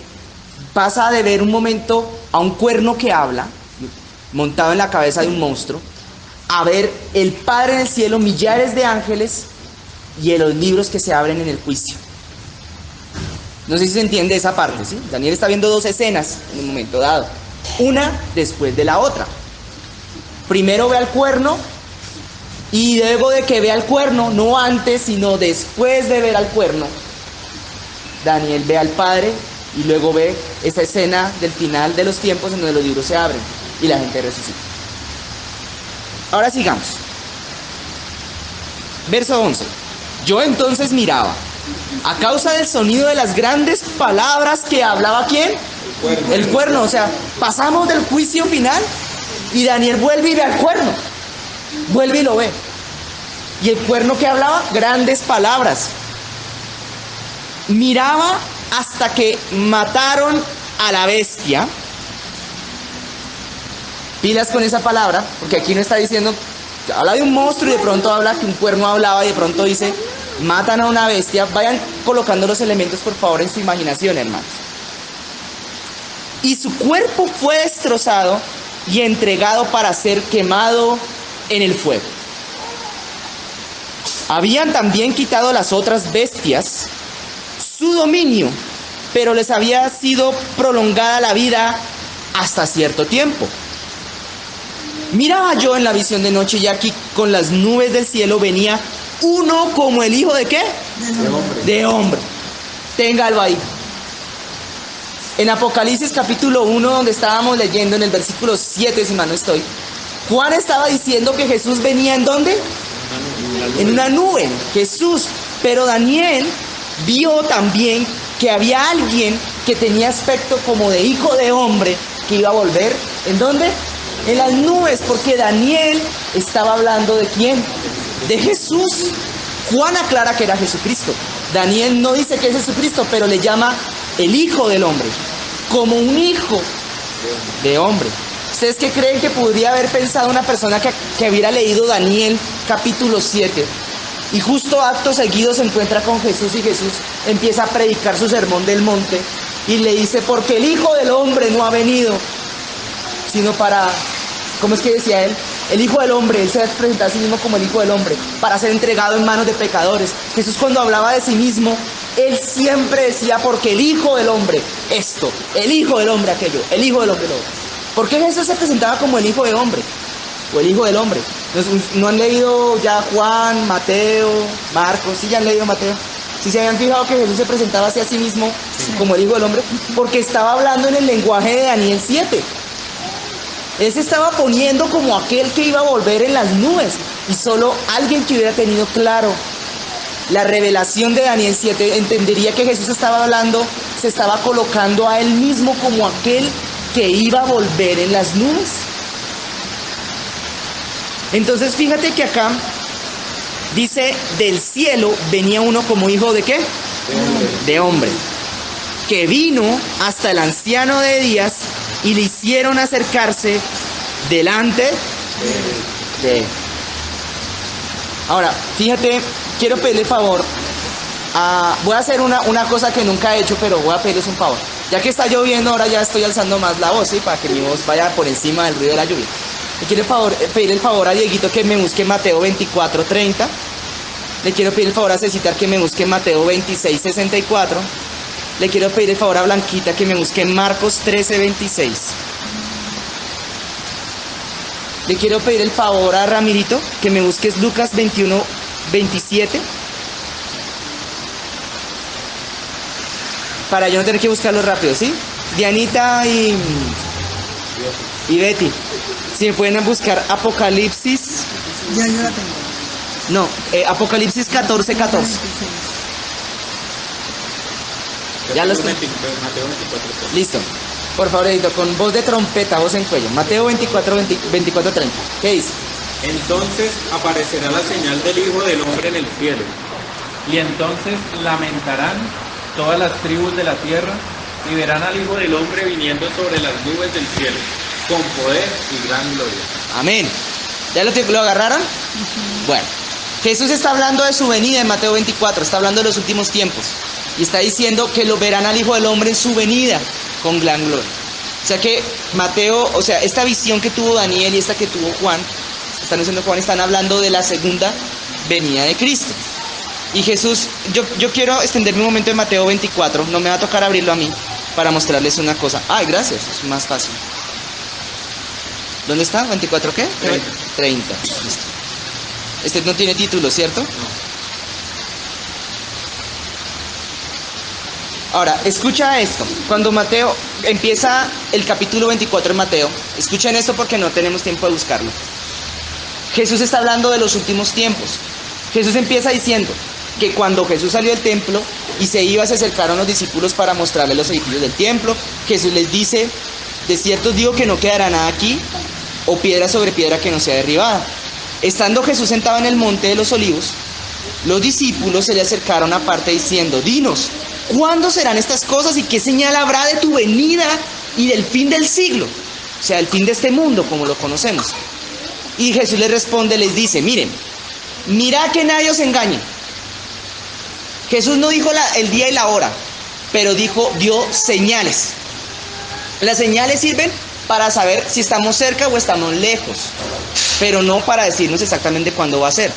pasa de ver un momento a un cuerno que habla, montado en la cabeza de un monstruo, a ver el Padre en el cielo, millares de ángeles y en los libros que se abren en el juicio. No sé si se entiende esa parte, ¿sí? Daniel está viendo 2 escenas en un momento dado, una después de la otra. Primero ve al cuerno, y luego de que ve al cuerno, no antes, sino después de ver al cuerno, Daniel ve al Padre, y luego ve esa escena del final de los tiempos en donde los libros se abren y la gente resucita. Ahora sigamos. Verso 11. Yo entonces miraba, a causa del sonido de las grandes palabras que hablaba ¿quién? El cuerno. O sea, pasamos del juicio final y Daniel vuelve y ve al cuerno. Vuelve y lo ve. ¿Y el cuerno que hablaba? Grandes palabras. Miraba hasta que mataron a la bestia. Pilas con esa palabra, porque aquí no está diciendo, habla de un monstruo y de pronto habla que un cuerno hablaba y de pronto dice, matan a una bestia. Vayan colocando los elementos por favor en su imaginación, hermanos. Y su cuerpo fue destrozado y entregado para ser quemado en el fuego. Habían también quitado las otras bestias su dominio, pero les había sido prolongada la vida hasta cierto tiempo. Miraba yo en la visión de noche y aquí con las nubes del cielo venía uno como el hijo de ¿qué? De hombre. De hombre. Téngalo ahí. En Apocalipsis capítulo 1, donde estábamos leyendo en el versículo 7, si mal no estoy, Juan estaba diciendo que Jesús venía ¿en dónde? En una nube, Jesús. Pero Daniel vio también que había alguien que tenía aspecto como de hijo de hombre que iba a volver, ¿en dónde? En las nubes, porque Daniel estaba hablando ¿de quién? De Jesús. Juan aclara que era Jesucristo. Daniel no dice que es Jesucristo, pero le llama el hijo del hombre, como un hijo de hombre. ¿Ustedes qué creen que podría haber pensado una persona que hubiera leído Daniel capítulo 7? Y justo acto seguido se encuentra con Jesús y Jesús empieza a predicar su sermón del monte y le dice, porque el hijo del hombre no ha venido, sino para, ¿cómo es que decía él? El hijo del hombre, él se presenta a sí mismo como el hijo del hombre, para ser entregado en manos de pecadores. Jesús cuando hablaba de sí mismo, él siempre decía, porque el hijo del hombre, esto, el hijo del hombre aquello, el hijo del hombre lo otro. ¿Por qué Jesús se presentaba como el hijo del hombre? O el hijo del hombre. ¿No han leído ya Juan, Mateo, Marcos? ¿Sí ya han leído Mateo? ¿Sí se habían fijado que Jesús se presentaba así a sí mismo como el hijo del hombre? Porque estaba hablando en el lenguaje de Daniel 7. Él se estaba poniendo como aquel que iba a volver en las nubes. Y solo alguien que hubiera tenido claro la revelación de Daniel 7 entendería que Jesús estaba hablando, se estaba colocando a él mismo como aquel que iba a volver en las nubes. Entonces fíjate que acá dice, del cielo venía uno como hijo de ¿qué? De hombre. Que vino hasta el anciano de días y le hicieron acercarse delante de él. Ahora, fíjate, quiero pedirle favor. Voy a hacer una cosa que nunca he hecho, pero voy a pedirles un favor. Ya que está lloviendo, ahora ya estoy alzando más la voz, ¿sí? Para que mi voz vaya por encima del ruido de la lluvia. Le quiero pedir el favor a Dieguito que me busque Mateo 24:30. Le quiero pedir el favor a Cecitar que me busque Mateo 26:64. Le quiero pedir el favor a Blanquita que me busque Marcos 13:26. Le quiero pedir el favor a Ramirito que me busques Lucas 21:27. Para yo no tener que buscarlo rápido, ¿sí? Dianita y Betty. Si me pueden buscar Apocalipsis. Ya yo la tengo. No, Apocalipsis 14:14. Ya los tengo. Mateo 24. Listo. Por favor, Edito, con voz de trompeta, voz en cuello. Mateo 24:30. ¿Qué dice? Entonces aparecerá la señal del Hijo del Hombre en el cielo. Y entonces lamentarán todas las tribus de la tierra Y verán al Hijo del Hombre viniendo sobre las nubes del cielo, con poder y gran gloria. Amén. ¿Ya lo agarraron? Bueno, Jesús está hablando de su venida en Mateo 24, está hablando de los últimos tiempos. Y está diciendo que lo verán al Hijo del Hombre en su venida, con gran gloria. O sea que Mateo, o sea, esta visión que tuvo Daniel y esta que tuvo Juan, están hablando de la segunda venida de Cristo. Y Jesús, yo quiero extenderme un momento en Mateo 24, no me va a tocar abrirlo a mí, para mostrarles una cosa. Ay, gracias, es más fácil. ¿Dónde está? ¿24 qué? 30. Listo. Este no tiene título, ¿cierto? No. Ahora, escucha esto. Cuando Mateo empieza el capítulo 24 en Mateo, escuchen esto porque no tenemos tiempo de buscarlo. Jesús está hablando de los últimos tiempos. Jesús empieza diciendo que cuando Jesús salió del templo y se iba, se acercaron los discípulos para mostrarle los edificios del templo. Jesús les dice: de cierto os digo que no quedará nada aquí, o piedra sobre piedra que no sea derribada. Estando Jesús sentado en el monte de los olivos, los discípulos se le acercaron aparte diciendo: dinos, ¿cuándo serán estas cosas y qué señal habrá de tu venida y del fin del siglo? O sea, el fin de este mundo como lo conocemos. Y Jesús les responde, les dice: miren, mirad que nadie os engañe. Jesús no dijo el día y la hora, pero dio señales. Las señales sirven para saber si estamos cerca o estamos lejos, pero no para decirnos exactamente cuándo va a ser.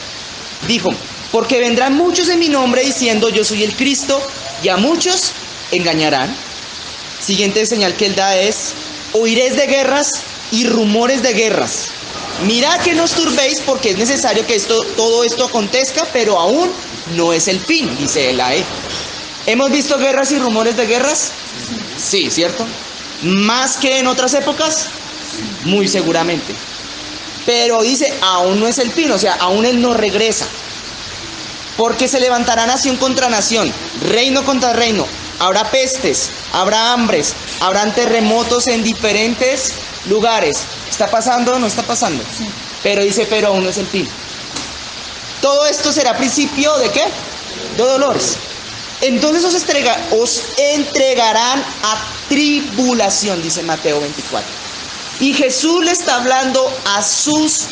Dijo: porque vendrán muchos en mi nombre diciendo yo soy el Cristo, y a muchos engañarán. Siguiente señal que él da es: oiréis de guerras y rumores de guerras. mirad que no os turbéis porque es necesario que todo esto acontezca, pero aún no es el fin, dice él ahí. ¿Hemos visto guerras y rumores de guerras? Sí, ¿cierto? ¿Más que en otras épocas? Muy seguramente. Pero dice, aún no es el fin, o sea, aún él no regresa. Porque se levantará nación contra nación, reino contra reino. Habrá pestes, habrá hambres, habrán terremotos en diferentes lugares. ¿Está pasando o no está pasando? Sí. Pero dice, pero aún no es el fin. Todo esto será principio ¿de qué? De dolores. Entonces os entregarán a tribulación, dice Mateo 24. Y Jesús le está hablando a sus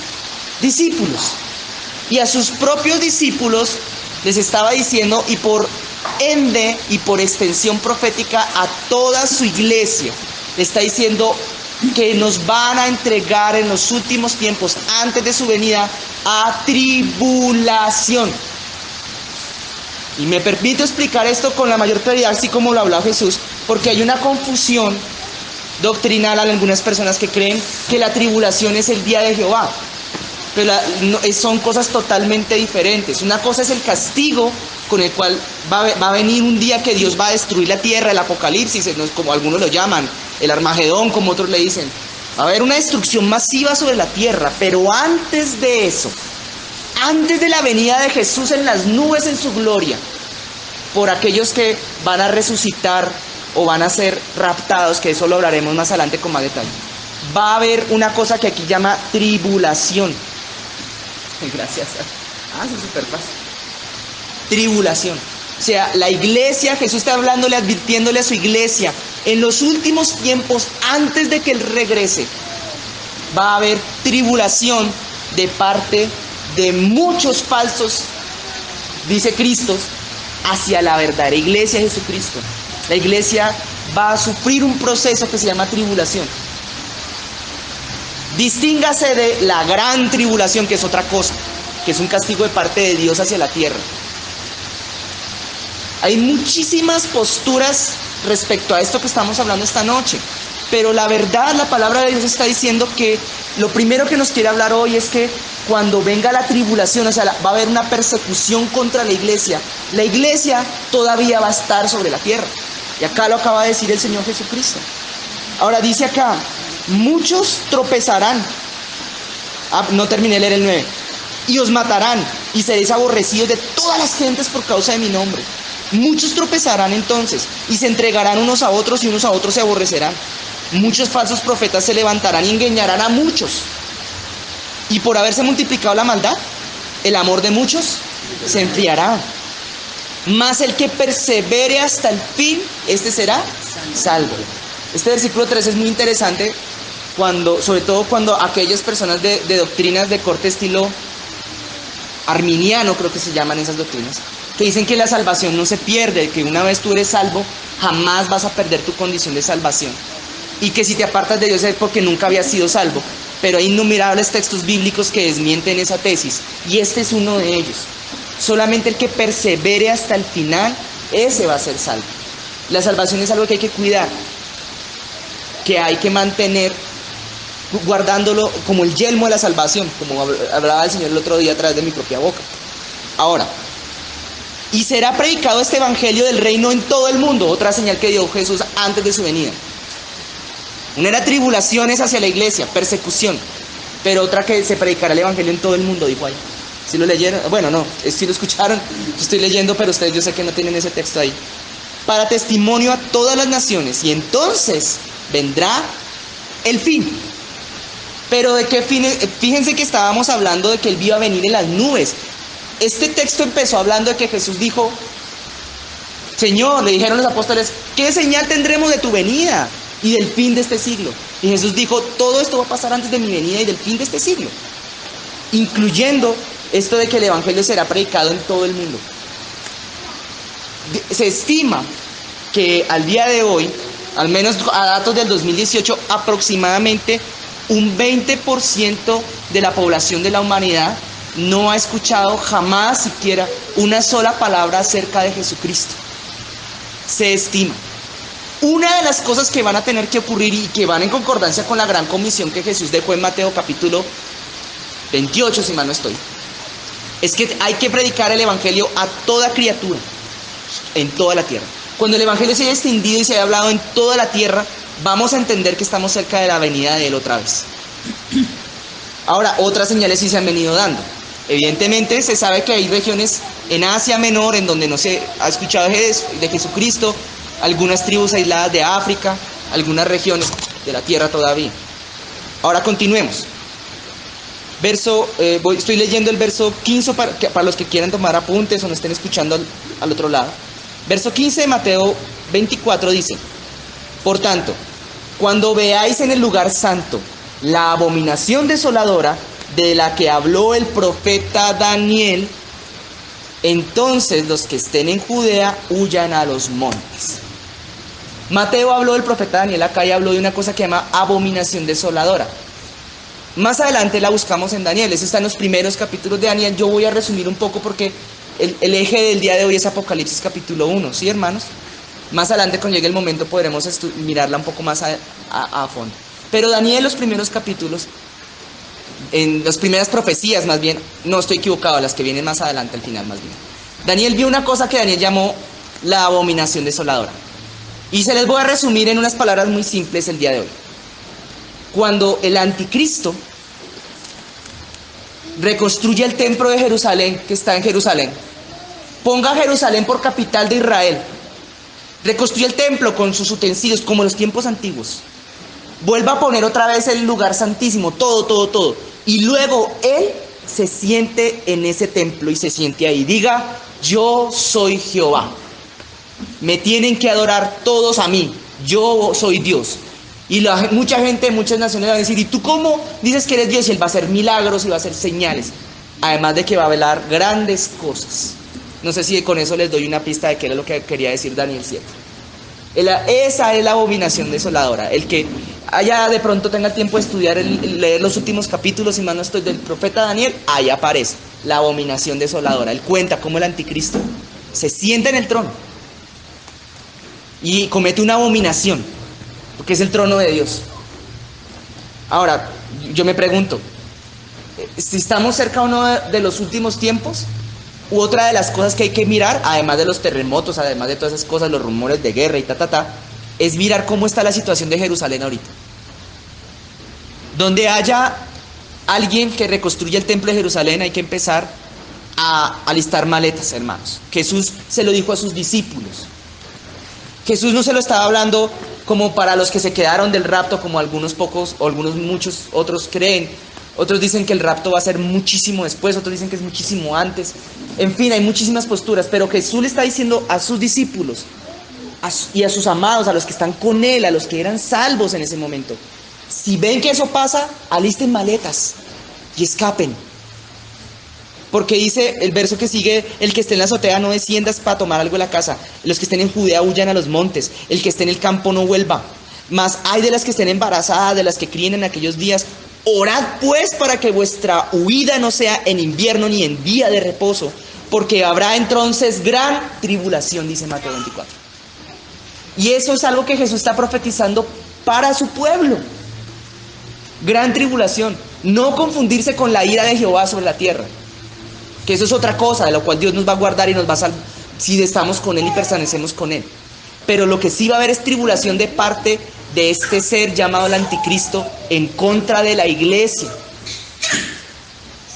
discípulos. Y a sus propios discípulos les estaba diciendo, y por ende y por extensión profética a toda su iglesia, le está diciendo que nos van a entregar en los últimos tiempos, antes de su venida, a tribulación. Y me permito explicar esto con la mayor claridad, así como lo habló Jesús, porque hay una confusión doctrinal a algunas personas que creen que la tribulación es el día de Jehová. Pero son cosas totalmente diferentes. Una cosa es el castigo con el cual va a venir un día que Dios va a destruir la tierra, el apocalipsis, como algunos lo llaman, el Armagedón, como otros le dicen. Va a haber una destrucción masiva sobre la tierra, pero antes de eso, antes de la venida de Jesús en las nubes en su gloria, por aquellos que van a resucitar o van a ser raptados, que eso lo hablaremos más adelante con más detalle, va a haber una cosa que aquí llama tribulación. Gracias. Es súper fácil. Tribulación. O sea, la iglesia, Jesús está hablándole, advirtiéndole a su iglesia, en los últimos tiempos, antes de que Él regrese, va a haber tribulación de parte de muchos falsos, dice Cristo, hacia la verdadera iglesia de Jesucristo. La iglesia va a sufrir un proceso que se llama tribulación. Distíngase de la gran tribulación, que es otra cosa, que es un castigo de parte de Dios hacia la tierra. Hay muchísimas posturas respecto a esto que estamos hablando esta noche, pero la verdad, la palabra de Dios está diciendo que lo primero que nos quiere hablar hoy es que cuando venga la tribulación, o sea, va a haber una persecución contra la iglesia todavía va a estar sobre la tierra. Y acá lo acaba de decir el Señor Jesucristo. Ahora dice acá, muchos tropezarán. No terminé de leer el 9. Y os matarán, y seréis aborrecidos de todas las gentes por causa de mi nombre. Muchos tropezarán entonces, y se entregarán unos a otros, y unos a otros se aborrecerán. Muchos falsos profetas se levantarán y engañarán a muchos. Y por haberse multiplicado la maldad, el amor de muchos se enfriará. Mas el que persevere hasta el fin, este será salvo. Este versículo 3 es muy interesante, sobre todo cuando aquellas personas de doctrinas de corte estilo arminiano, creo que se llaman esas doctrinas, que dicen que la salvación no se pierde, que una vez tú eres salvo, jamás vas a perder tu condición de salvación. Y que si te apartas de Dios es porque nunca habías sido salvo. Pero hay innumerables textos bíblicos que desmienten esa tesis, y este es uno de ellos. Solamente el que persevere hasta el final, ese va a ser salvo. La salvación es algo que hay que cuidar, que hay que mantener, guardándolo como el yelmo de la salvación, como hablaba el Señor el otro día a través de mi propia boca. Ahora, y será predicado este evangelio del reino en todo el mundo, otra señal que dio Jesús antes de su venida. Una era tribulaciones hacia la iglesia, persecución, pero otra que se predicará el evangelio en todo el mundo, dijo ahí. ¿Sí lo leyeron? Bueno, no, sí lo escucharon, yo estoy leyendo, pero ustedes yo sé que no tienen ese texto ahí. Para testimonio a todas las naciones, y entonces vendrá el fin. Pero ¿de qué fin? Fíjense que estábamos hablando de que Él iba a venir en las nubes. Este texto empezó hablando de que Jesús dijo, Señor, le dijeron los apóstoles, ¿qué señal tendremos de tu venida y del fin de este siglo? Y Jesús dijo, todo esto va a pasar antes de mi venida y del fin de este siglo, incluyendo esto de que el evangelio será predicado en todo el mundo. Se estima que al día de hoy, al menos a datos del 2018, aproximadamente un 20% de la población de la humanidad no ha escuchado jamás siquiera una sola palabra acerca de Jesucristo. Se estima. Una de las cosas que van a tener que ocurrir y que van en concordancia con la gran comisión que Jesús dejó en Mateo capítulo 28 si mal no estoy, es que hay que predicar el evangelio a toda criatura, en toda la tierra. Cuando el evangelio se haya extendido y se haya hablado en toda la tierra, vamos a entender que estamos cerca de la venida de Él otra vez. Ahora, otras señales sí se han venido dando. Evidentemente se sabe que hay regiones en Asia Menor en donde no se ha escuchado de Jesucristo, algunas tribus aisladas de África, algunas regiones de la tierra todavía. Ahora continuemos. Estoy leyendo el verso 15 para los que quieran tomar apuntes o no estén escuchando al otro lado. Verso 15 de Mateo 24 dice: por tanto, cuando veáis en el lugar santo la abominación desoladora de la que habló el profeta Daniel, entonces los que estén en Judea huyan a los montes. Mateo habló del profeta Daniel acá y habló de una cosa que se llama abominación desoladora. Más adelante la buscamos en Daniel, eso está en los primeros capítulos de Daniel. Yo voy a resumir un poco porque el eje del día de hoy es Apocalipsis capítulo 1, ¿sí, hermanos? Más adelante, cuando llegue el momento, podremos mirarla un poco más a fondo. Pero Daniel, los primeros capítulos, en las primeras profecías más bien, no estoy equivocado, las que vienen más adelante al final más bien. Daniel vio una cosa que Daniel llamó la abominación desoladora. Y se les voy a resumir en unas palabras muy simples el día de hoy. Cuando el anticristo reconstruye el templo de Jerusalén, que está en Jerusalén, ponga a Jerusalén por capital de Israel, reconstruye el templo con sus utensilios como los tiempos antiguos, vuelva a poner otra vez el lugar santísimo, todo, y luego él se siente en ese templo y se siente ahí, diga: yo soy Jehová, me tienen que adorar todos a mí, yo soy Dios. Y mucha gente, muchas naciones van a decir: ¿y tú cómo dices que eres Dios? Y Él va a hacer milagros y va a hacer señales, además de que va a velar grandes cosas. No sé si con eso les doy una pista de qué era lo que quería decir Daniel 7. Esa es la abominación desoladora. El que haya de pronto tenga tiempo de estudiar, leer los últimos capítulos, y más no estoy, del profeta Daniel, ahí aparece la abominación desoladora. Él cuenta cómo el anticristo se sienta en el trono y comete una abominación, porque es el trono de Dios. Ahora, yo me pregunto, si estamos cerca o no de los últimos tiempos. U otra de las cosas que hay que mirar, además de los terremotos, además de todas esas cosas, los rumores de guerra y es mirar cómo está la situación de Jerusalén ahorita. Donde haya alguien que reconstruya el templo de Jerusalén, hay que empezar a alistar maletas, hermanos. Jesús se lo dijo a sus discípulos. Jesús no se lo estaba hablando como para los que se quedaron del rapto, como algunos pocos o muchos otros creen. Otros dicen que el rapto va a ser muchísimo después, otros dicen que es muchísimo antes. En fin, hay muchísimas posturas, pero Jesús le está diciendo a sus discípulos y a sus amados, a los que están con Él, a los que eran salvos en ese momento: si ven que eso pasa, alisten maletas y escapen. Porque dice el verso que sigue: el que esté en la azotea no desciendas para tomar algo de la casa, los que estén en Judea huyan a los montes, el que esté en el campo no vuelva. Mas hay de las que estén embarazadas, de las que críen en aquellos días. Orad pues para que vuestra huida no sea en invierno ni en día de reposo, porque habrá entonces gran tribulación, dice Mateo 24. Y eso es algo que Jesús está profetizando para su pueblo. Gran tribulación. No confundirse con la ira de Jehová sobre la tierra, que eso es otra cosa, de lo cual Dios nos va a guardar y nos va a salvar si estamos con Él y permanecemos con Él. Pero lo que sí va a haber es tribulación de parte de este ser llamado el anticristo en contra de la iglesia.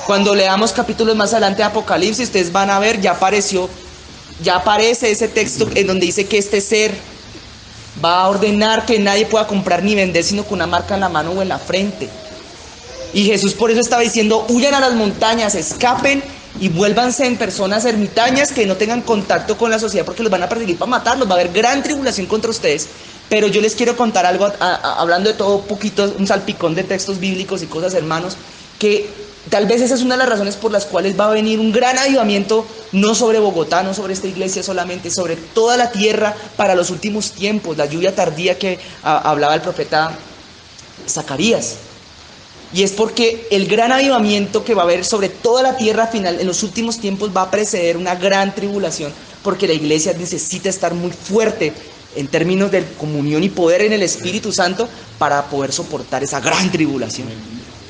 Cuando leamos capítulos más adelante de Apocalipsis, ustedes van a ver, ya aparece ese texto en donde dice que este ser va a ordenar que nadie pueda comprar ni vender sino con una marca en la mano o en la frente. Y Jesús por eso estaba diciendo: huyan a las montañas, escapen y vuélvanse en personas ermitañas que no tengan contacto con la sociedad, porque los van a perseguir para matarlos. Va a haber gran tribulación contra ustedes. Pero yo les quiero contar algo, hablando de todo poquito, un salpicón de textos bíblicos y cosas, hermanos, que tal vez esa es una de las razones por las cuales va a venir un gran avivamiento, no sobre Bogotá, no sobre esta iglesia solamente, sobre toda la tierra para los últimos tiempos, la lluvia tardía que hablaba el profeta Zacarías. Y es porque el gran avivamiento que va a haber sobre toda la tierra final en los últimos tiempos va a preceder una gran tribulación, porque la iglesia necesita estar muy fuerte en términos de comunión y poder en el Espíritu Santo para poder soportar esa gran tribulación.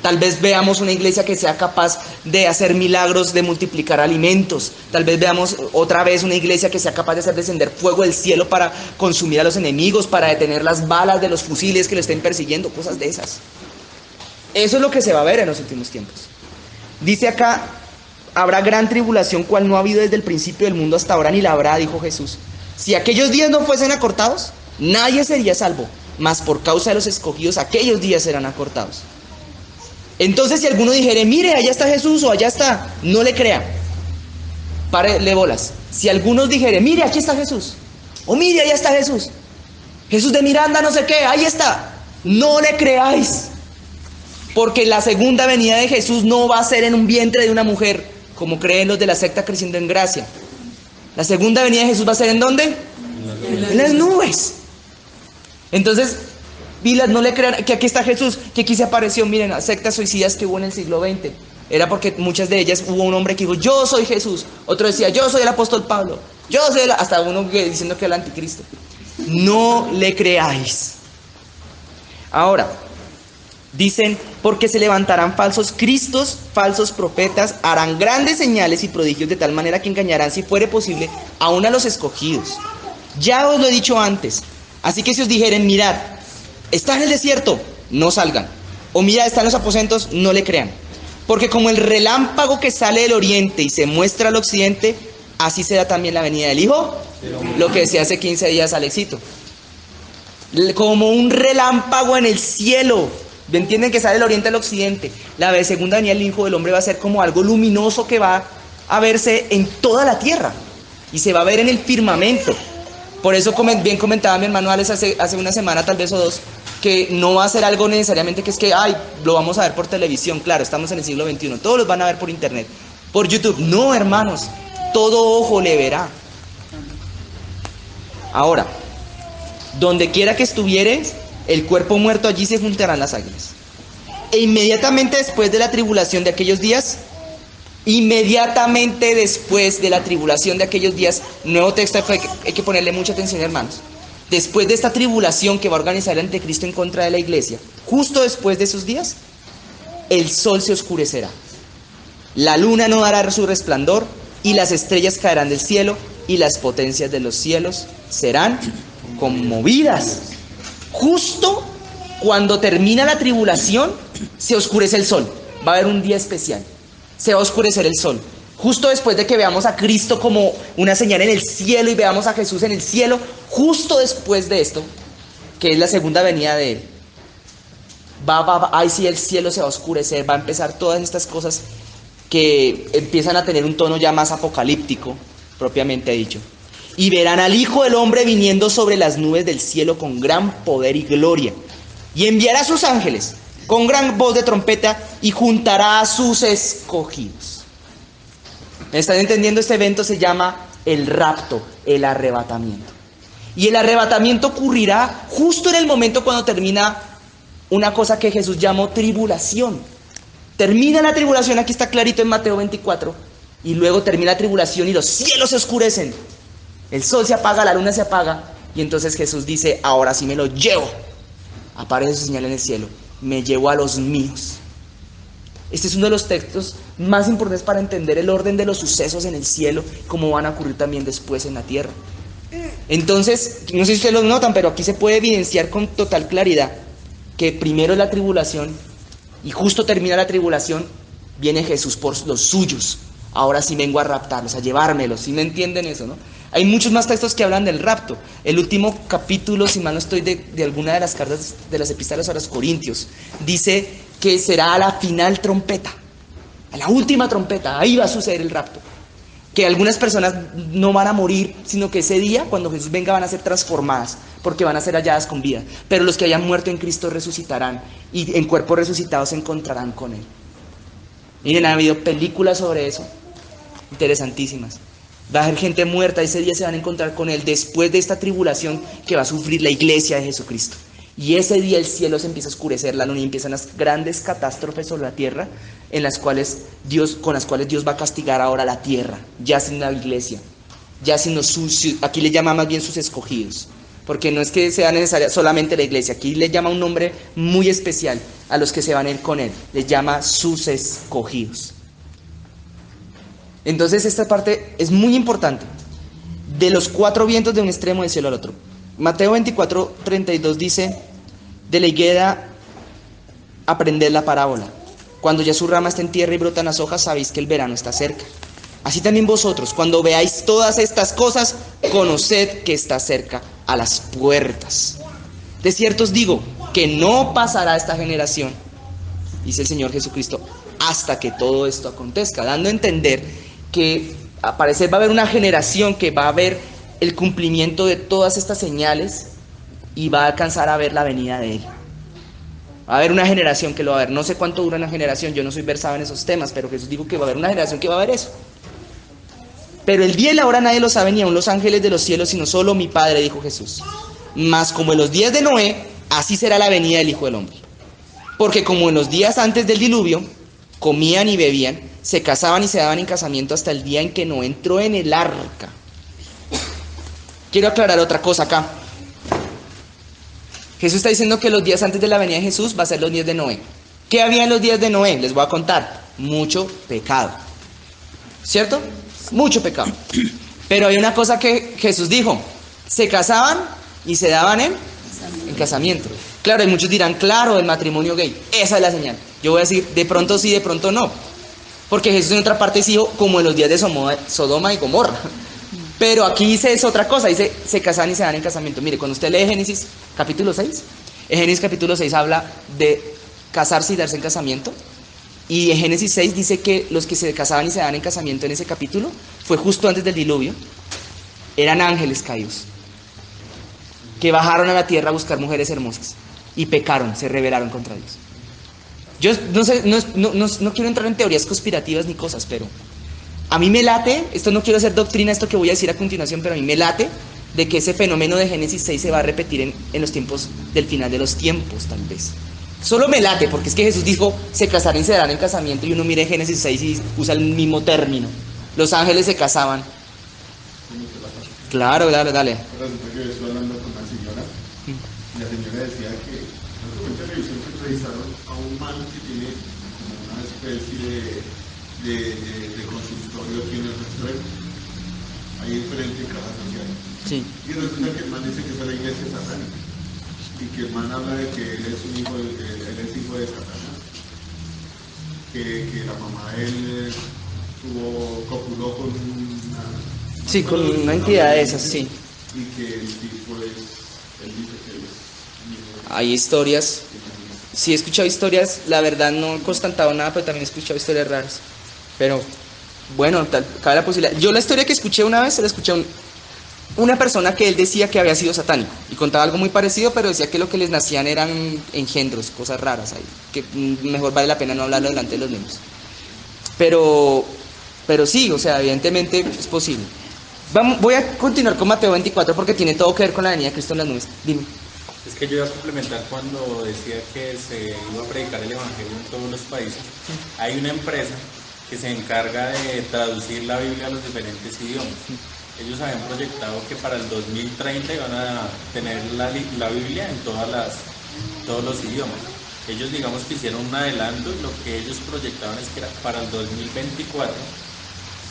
Tal vez veamos una iglesia que sea capaz de hacer milagros, de multiplicar alimentos. Tal vez veamos otra vez una iglesia que sea capaz de hacer descender fuego del cielo para consumir a los enemigos, para detener las balas de los fusiles que lo estén persiguiendo, cosas de esas. Eso es lo que se va a ver en los últimos tiempos. Dice acá, habrá gran tribulación cual no ha habido desde el principio del mundo hasta ahora ni la habrá, dijo Jesús. Si aquellos días no fuesen acortados, nadie sería salvo, mas por causa de los escogidos aquellos días serán acortados. Entonces si alguno dijere, mire, allá está Jesús o allá está, no le crean. Párele bolas. Si algunos dijere, mire, aquí está Jesús, o mire, allá está Jesús, Jesús de Miranda, no sé qué, ahí está, no le creáis. Porque la segunda venida de Jesús no va a ser en un vientre de una mujer, como creen los de la secta Creciendo en Gracia. La segunda venida de Jesús va a ser ¿en dónde? En las nubes. Entonces, Vilas, no le crean que aquí está Jesús, que aquí se apareció. Miren, las sectas suicidas que hubo en el siglo XX. Era porque muchas de ellas hubo un hombre que dijo, yo soy Jesús. Otro decía, yo soy el apóstol Pablo. Yo soy hasta uno diciendo que es el anticristo. No le creáis. Ahora, dicen, porque se levantarán falsos cristos, falsos profetas, harán grandes señales y prodigios de tal manera que engañarán, si fuere posible, aún a los escogidos. Ya os lo he dicho antes. Así que si os dijeren, mirad, está en el desierto, no salgan. O mirad, está en los aposentos, no le crean. Porque como el relámpago que sale del oriente y se muestra al occidente, así será también la venida del Hijo. Lo que decía hace 15 días Alexito. Como un relámpago en el cielo. ¿Entienden que sale del oriente al occidente? La segunda venida del Hijo del Hombre va a ser como algo luminoso que va a verse en toda la tierra. Y se va a ver en el firmamento. Por eso bien comentaba mi hermano Alex hace una semana tal vez o dos, que no va a ser algo necesariamente que es que, lo vamos a ver por televisión. Claro, estamos en el siglo XXI, todos los van a ver por internet, por YouTube. No, hermanos, todo ojo le verá. Ahora, donde quiera que estuvieres, el cuerpo muerto, allí se juntarán las águilas. E inmediatamente después de la tribulación de aquellos días, nuevo texto, hay que ponerle mucha atención, hermanos. Después de esta tribulación que va a organizar el anticristo en contra de la iglesia, justo después de esos días, el sol se oscurecerá, la luna no dará su resplandor, y las estrellas caerán del cielo, y las potencias de los cielos serán conmovidas. Justo cuando termina la tribulación, se oscurece el sol. Va a haber un día especial. Se va a oscurecer el sol. Justo después de que veamos a Cristo como una señal en el cielo y veamos a Jesús en el cielo, justo después de esto, que es la segunda venida de Él, ahí sí el cielo se va a oscurecer, va a empezar todas estas cosas que empiezan a tener un tono ya más apocalíptico, propiamente dicho. Y verán al Hijo del Hombre viniendo sobre las nubes del cielo con gran poder y gloria. Y enviará a sus ángeles con gran voz de trompeta y juntará a sus escogidos. ¿Me están entendiendo? Este evento se llama el rapto, el arrebatamiento. Y el arrebatamiento ocurrirá justo en el momento cuando termina una cosa que Jesús llamó tribulación. Termina la tribulación, aquí está clarito en Mateo 24, y luego termina la tribulación y los cielos se oscurecen. El sol se apaga, la luna se apaga, y entonces Jesús dice, ahora sí me lo llevo. Aparece su señal en el cielo, me llevo a los míos. Este es uno de los textos más importantes para entender el orden de los sucesos en el cielo, cómo van a ocurrir también después en la tierra. Entonces, no sé si ustedes lo notan, pero aquí se puede evidenciar con total claridad que primero es la tribulación, y justo termina la tribulación, viene Jesús por los suyos. Ahora sí vengo a raptarlos, a llevármelos. ¿Sí me entienden eso, no? Hay muchos más textos que hablan del rapto. El último capítulo, si mal no estoy, de alguna de las cartas de las epístolas a los Corintios, dice que será a la final trompeta, a la última trompeta, ahí va a suceder el rapto. Que algunas personas no van a morir, sino que ese día, cuando Jesús venga, van a ser transformadas, porque van a ser halladas con vida. Pero los que hayan muerto en Cristo resucitarán, y en cuerpos resucitados se encontrarán con Él. Miren, ha habido películas sobre eso, interesantísimas. Va a haber gente muerta, ese día se van a encontrar con Él después de esta tribulación que va a sufrir la iglesia de Jesucristo. Y ese día el cielo se empieza a oscurecer, la luna, y empiezan las grandes catástrofes sobre la tierra, con las cuales Dios va a castigar ahora la tierra, ya sin la iglesia, ya sin aquí le llama más bien sus escogidos. porque no es que sea necesaria solamente la iglesia. Aquí les llama un nombre muy especial a los que se van a ir con él. Les llama sus escogidos. Entonces esta parte es muy importante. De los 4 vientos de un extremo del cielo al otro. Mateo 24:32 dice: de la higuera aprended la parábola. Cuando ya su rama está en tierra y brotan las hojas, sabéis que el verano está cerca. Así también vosotros, cuando veáis todas estas cosas, conoced que está cerca a las puertas. De cierto os digo que no pasará esta generación, dice el Señor Jesucristo, hasta que todo esto acontezca, dando a entender que al parecer va a haber una generación que va a ver el cumplimiento de todas estas señales y va a alcanzar a ver la venida de Él. Va a haber una generación que lo va a ver. No sé cuánto dura una generación, yo no soy versado en esos temas, pero Jesús dijo que va a haber una generación que va a ver eso. Pero el día y la hora nadie lo sabe, ni aun los ángeles de los cielos, sino solo mi Padre, dijo Jesús. Mas como en los días de Noé, así será la venida del Hijo del Hombre. Porque como en los días antes del diluvio, comían y bebían, se casaban y se daban en casamiento hasta el día en que Noé entró en el arca. Quiero aclarar otra cosa acá. Jesús está diciendo que los días antes de la venida de Jesús va a ser los días de Noé. ¿Qué había en los días de Noé? Les voy a contar. Mucho pecado. ¿Cierto? Mucho pecado. Pero hay una cosa que Jesús dijo. Se casaban y se daban en casamiento. Claro, y muchos dirán, claro, el matrimonio gay. Esa es la señal. Yo voy a decir, de pronto sí, de pronto no. Porque Jesús en otra parte dijo, como en los días de Sodoma y Gomorra. Pero aquí dice es otra cosa, dice se casan y se dan en casamiento. Mire, cuando usted lee Génesis capítulo 6, en Génesis capítulo 6 habla de casarse y darse en casamiento. Y en Génesis 6 dice que los que se casaban y se dan en casamiento en ese capítulo, fue justo antes del diluvio, eran ángeles caídos, que bajaron a la tierra a buscar mujeres hermosas y pecaron, se rebelaron contra Dios. Yo no sé, no quiero entrar en teorías conspirativas ni cosas, pero a mí me late, esto no quiero hacer doctrina, esto que voy a decir a continuación, pero a mí me late de que ese fenómeno de Génesis 6 se va a repetir en los tiempos del final de los tiempos, tal vez. Solo me late, porque es que Jesús dijo, se casarán y se darán en casamiento, y uno mira Génesis 6 y usa el mismo término. Los ángeles se casaban. Claro, dale. Resulta que yo estoy hablando con una señora, y la señora decía que en la televisión que entrevistaron a un man que tiene como una especie de consultorio aquí en el restaurante, ahí enfrente en Casa Social. Sí. Y resulta que el man dice que es la iglesia satánica, y que el man habla de que él es hijo de Satanás, que la mamá de él copuló con una... Sí, con una entidad de esas, sí. Y que el tipo él dice que es... Hay historias, sí he escuchado historias, la verdad no he constatado nada, pero también he escuchado historias raras. Pero, bueno, cabe la posibilidad. Yo la historia que escuché una vez, se la escuché a una persona que él decía que había sido satánico. Y contaba algo muy parecido, pero decía que lo que les nacían eran engendros, cosas raras ahí. Que mejor vale la pena no hablarlo delante de los niños. Pero sí, o sea, evidentemente es posible. Voy a continuar con Mateo 24 porque tiene todo que ver con la venida de Cristo en las nubes. Dime. Es que yo iba a complementar cuando decía que se iba a predicar el evangelio en todos los países. Hay una empresa que se encarga de traducir la Biblia a los diferentes idiomas. Ellos habían proyectado que para el 2030 iban a tener la Biblia en todos los idiomas. Ellos, digamos, que hicieron un adelanto, y lo que ellos proyectaban es que para el 2024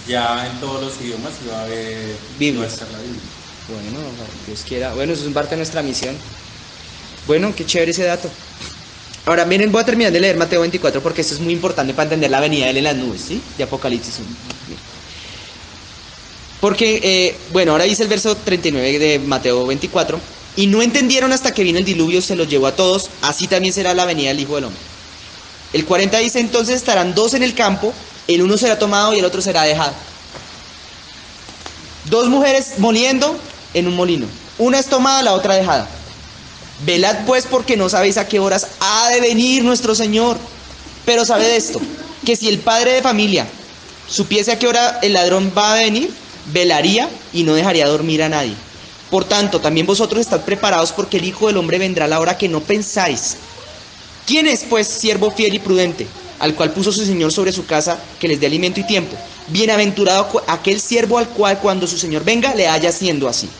ya en todos los idiomas iba a haber Biblia. la Biblia. Bueno, Dios quiera. Bueno, eso es parte de nuestra misión. Bueno, qué chévere ese dato. Ahora, miren, voy a terminar de leer Mateo 24 porque esto es muy importante para entender la venida de él en las nubes, ¿sí? De Apocalipsis 1. Porque, bueno, ahora dice el verso 39 de Mateo 24. Y no entendieron hasta que vino el diluvio, se los llevó a todos. Así también será la venida del Hijo del Hombre. El 40 dice, entonces estarán 2 en el campo, el uno será tomado y el otro será dejado. 2 mujeres moliendo en un molino. Una es tomada, la otra dejada. Velad pues porque no sabéis a qué horas ha de venir nuestro Señor. Pero sabed esto, que si el padre de familia supiese a qué hora el ladrón va a venir, velaría y no dejaría dormir a nadie. Por tanto, también vosotros estad preparados porque el Hijo del Hombre vendrá a la hora que no pensáis. ¿Quién es pues siervo fiel y prudente, al cual puso su Señor sobre su casa, que les dé alimento y tiempo? Bienaventurado aquel siervo al cual cuando su Señor venga le haya siendo así.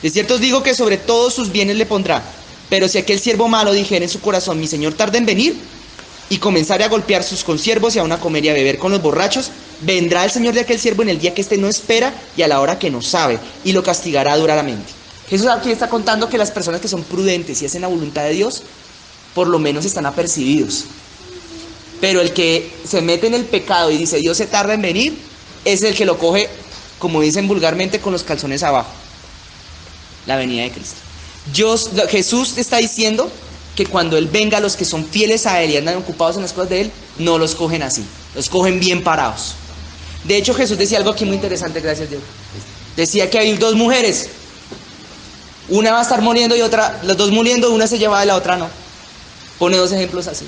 De cierto os digo que sobre todos sus bienes le pondrá. Pero si aquel siervo malo dijere en su corazón, mi señor tarda en venir, y comenzare a golpear sus consiervos y aun a comer y a beber con los borrachos, vendrá el señor de aquel siervo en el día que éste no espera y a la hora que no sabe, y lo castigará duramente. Jesús aquí está contando que las personas que son prudentes y hacen la voluntad de Dios, por lo menos están apercibidos. Pero el que se mete en el pecado y dice Dios se tarda en venir, es el que lo coge, como dicen vulgarmente, con los calzones abajo. La venida de Cristo. Jesús está diciendo que cuando Él venga, los que son fieles a Él y andan ocupados en las cosas de Él, no los cogen así, los cogen bien parados. De hecho, Jesús decía algo aquí muy interesante, gracias Dios. Decía que hay dos mujeres, una va a estar muriendo y otra, las dos muriendo, una se lleva y la otra no. Pone dos ejemplos así.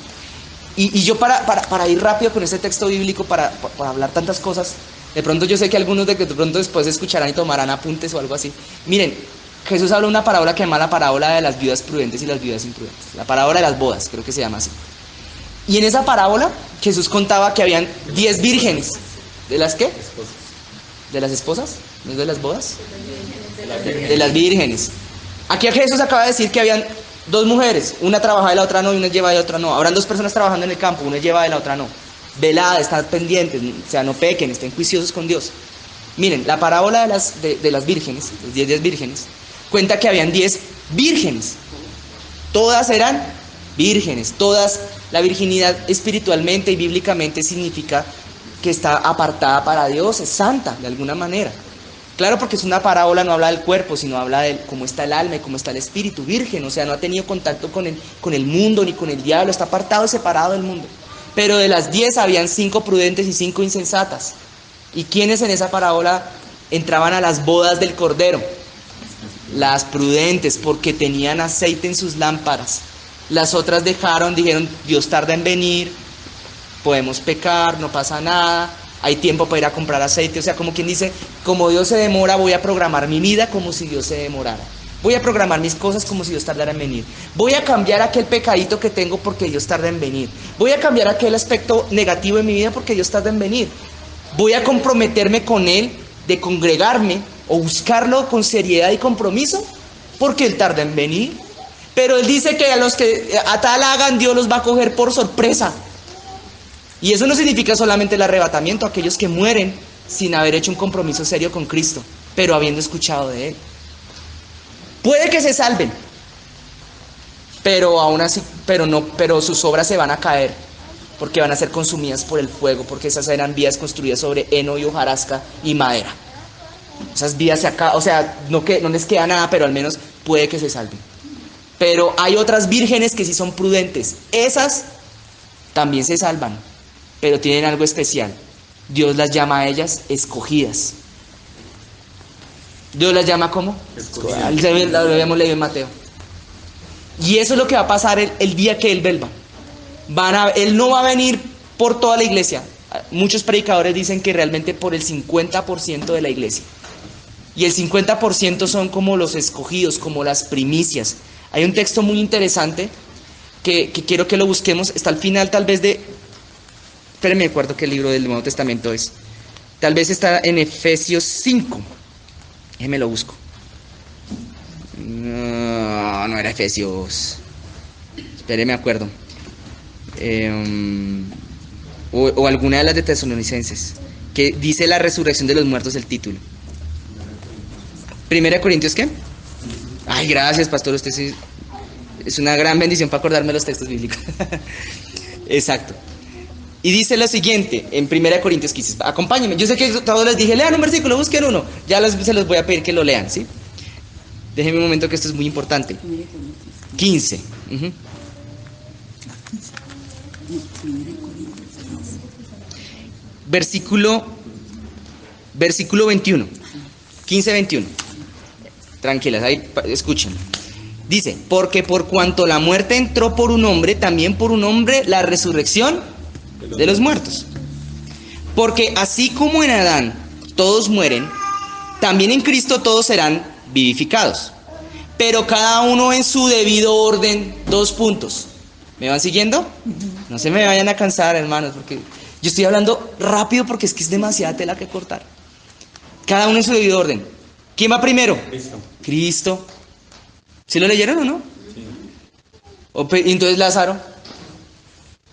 Y yo para ir rápido con este texto bíblico, para hablar tantas cosas, de pronto yo sé que algunos de pronto después escucharán y tomarán apuntes o algo así. Miren, Jesús habla una parábola que se llama la parábola de las viudas prudentes y las viudas imprudentes. La parábola de las bodas, creo que se llama así. Y en esa parábola, Jesús contaba que habían 10 vírgenes. ¿De las qué? Esposas. ¿De las esposas? ¿No es de las bodas? De las vírgenes. Aquí Jesús acaba de decir que habían dos mujeres, una trabajaba y la otra no, y una lleva y la otra no. Habrán dos personas trabajando en el campo, una lleva y la otra no. Velada, están pendientes, o sea, no pequen, estén juiciosos con Dios. Miren, la parábola de las vírgenes, los 10 vírgenes, cuenta que habían 10 vírgenes. Todas eran vírgenes, todas. La virginidad espiritualmente y bíblicamente significa que está apartada para Dios, es santa de alguna manera. Claro, porque es una parábola, no habla del cuerpo, sino habla de cómo está el alma y cómo está el espíritu, virgen, o sea, no ha tenido contacto con el mundo ni con el diablo, está apartado y separado del mundo. Pero de las 10 habían 5 prudentes y 5 insensatas. ¿Y quiénes en esa parábola entraban a las bodas del Cordero? Las prudentes, porque tenían aceite en sus lámparas. Las otras dijeron, Dios tarda en venir, podemos pecar, no pasa nada, hay tiempo para ir a comprar aceite. O sea, como quien dice, como Dios se demora, voy a programar mi vida como si Dios se demorara. Voy a programar mis cosas como si Dios tardara en venir. Voy a cambiar aquel pecadito que tengo porque Dios tarda en venir. Voy a cambiar aquel aspecto negativo en mi vida porque Dios tarda en venir. Voy a comprometerme con Él, de congregarme o buscarlo con seriedad y compromiso porque Él tarda en venir. Pero Él dice que a los que a tal hagan, Dios los va a coger por sorpresa. Y eso no significa solamente el arrebatamiento, aquellos que mueren sin haber hecho un compromiso serio con Cristo, pero habiendo escuchado de Él. Puede que se salven, pero aún así, pero sus obras se van a caer, porque van a ser consumidas por el fuego, porque esas eran vías construidas sobre heno y hojarasca y madera. Esas vías se acaban, o sea, no les queda nada, pero al menos puede que se salven. Pero hay otras vírgenes que sí son prudentes, esas también se salvan, pero tienen algo especial. Dios las llama a ellas escogidas. Dios las llama ¿cómo? Escogidas. Lo habíamos leído en Mateo. Y eso es lo que va a pasar el día que Él vuelva. Él no va a venir por toda la iglesia. Muchos predicadores dicen que realmente por el 50% de la iglesia. Y el 50% son como los escogidos, como las primicias. Hay un texto muy interesante que quiero que lo busquemos. Está al final tal vez de... Espérenme, me acuerdo qué libro del Nuevo Testamento es. Tal vez está en Efesios 5. Déjeme lo busco. No era Efesios. Espérenme, me acuerdo. O alguna de las de Tesalonicenses. Que dice la resurrección de los muertos el título. ¿Primera Corintios qué? Ay, gracias, pastor. Usted sí, es una gran bendición para acordarme los textos bíblicos. Exacto. Y dice lo siguiente, en 1 Corintios 15, acompáñenme, yo sé que todos les dije, lean un versículo, busquen uno, ya se los voy a pedir que lo lean, ¿sí? Déjenme un momento que esto es muy importante. 15. Versículo 21, 15-21. Tranquilas, ahí escuchen. Dice, porque por cuanto la muerte entró por un hombre, también por un hombre la resurrección de los muertos. Porque así como en Adán todos mueren, también en Cristo todos serán vivificados. Pero cada uno en su debido orden. 2 puntos. ¿Me van siguiendo? No se me vayan a cansar, hermanos, porque yo estoy hablando rápido porque es que es demasiada tela que cortar. Cada uno en su debido orden. ¿Quién va primero? Cristo. ¿Sí lo leyeron o no? Sí. Y entonces Lázaro,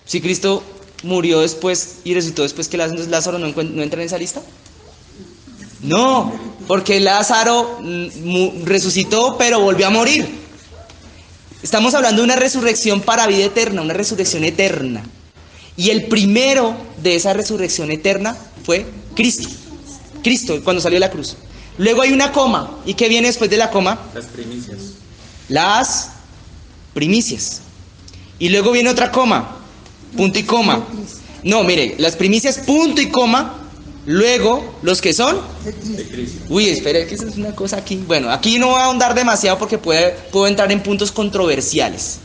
si Cristo murió después y resucitó después que Lázaro, entonces Lázaro no entra en esa lista. No, porque Lázaro resucitó pero volvió a morir. Estamos hablando de una resurrección para vida eterna, una resurrección eterna. Y el primero de esa resurrección eterna fue Cristo. Cristo, cuando salió de la cruz. Luego hay una coma. ¿Y qué viene después de la coma? Las primicias. Las primicias. Y luego viene otra coma. Punto y coma. No, mire, las primicias, punto y coma. Luego, los que son De Cristo. Uy, espera, que eso es una cosa aquí. Bueno, aquí no voy a ahondar demasiado porque puedo entrar en puntos controversiales.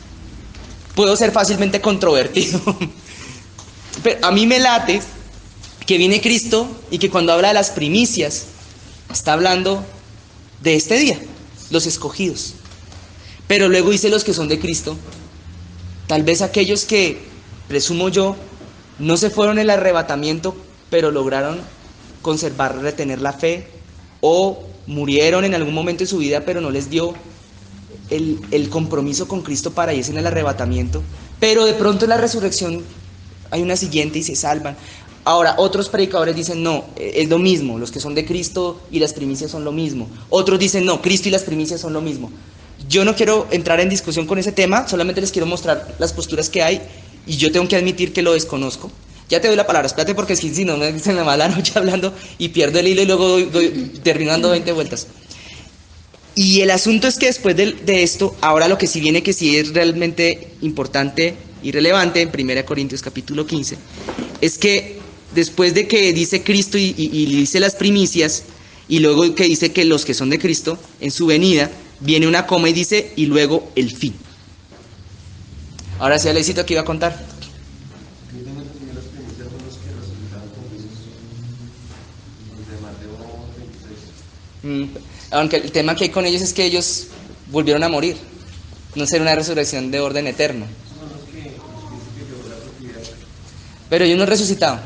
Puedo ser fácilmente controvertido. Pero a mí me late que viene Cristo y que cuando habla de las primicias, está hablando de este día, los escogidos. Pero luego dice los que son de Cristo. Tal vez aquellos que, presumo yo, no se fueron en el arrebatamiento, pero lograron conservar, retener la fe, o murieron en algún momento de su vida, pero no les dio el compromiso con Cristo para irse en el arrebatamiento, pero de pronto en la resurrección hay una siguiente y se salvan. Ahora, otros predicadores dicen, no, es lo mismo, los que son de Cristo y las primicias son lo mismo. Otros dicen, no, Cristo y las primicias son lo mismo. Yo no quiero entrar en discusión con ese tema, solamente les quiero mostrar las posturas que hay, y yo tengo que admitir que lo desconozco. Ya te doy la palabra, espérate, porque si no me dicen la mala noche hablando y pierdo el hilo y luego termino dando 20 vueltas. Y el asunto es que después de esto, ahora lo que sí viene, que sí es realmente importante y relevante en 1 Corintios capítulo 15, es que después de que dice Cristo y dice las primicias, y luego que dice que los que son de Cristo, en su venida, viene una coma y dice, y luego el fin. Ahora sí, Alexito, ¿qué iba a contar? Aunque el tema que hay con ellos es que ellos volvieron a morir, no será una resurrección de orden eterno. Pero ellos no resucitaron,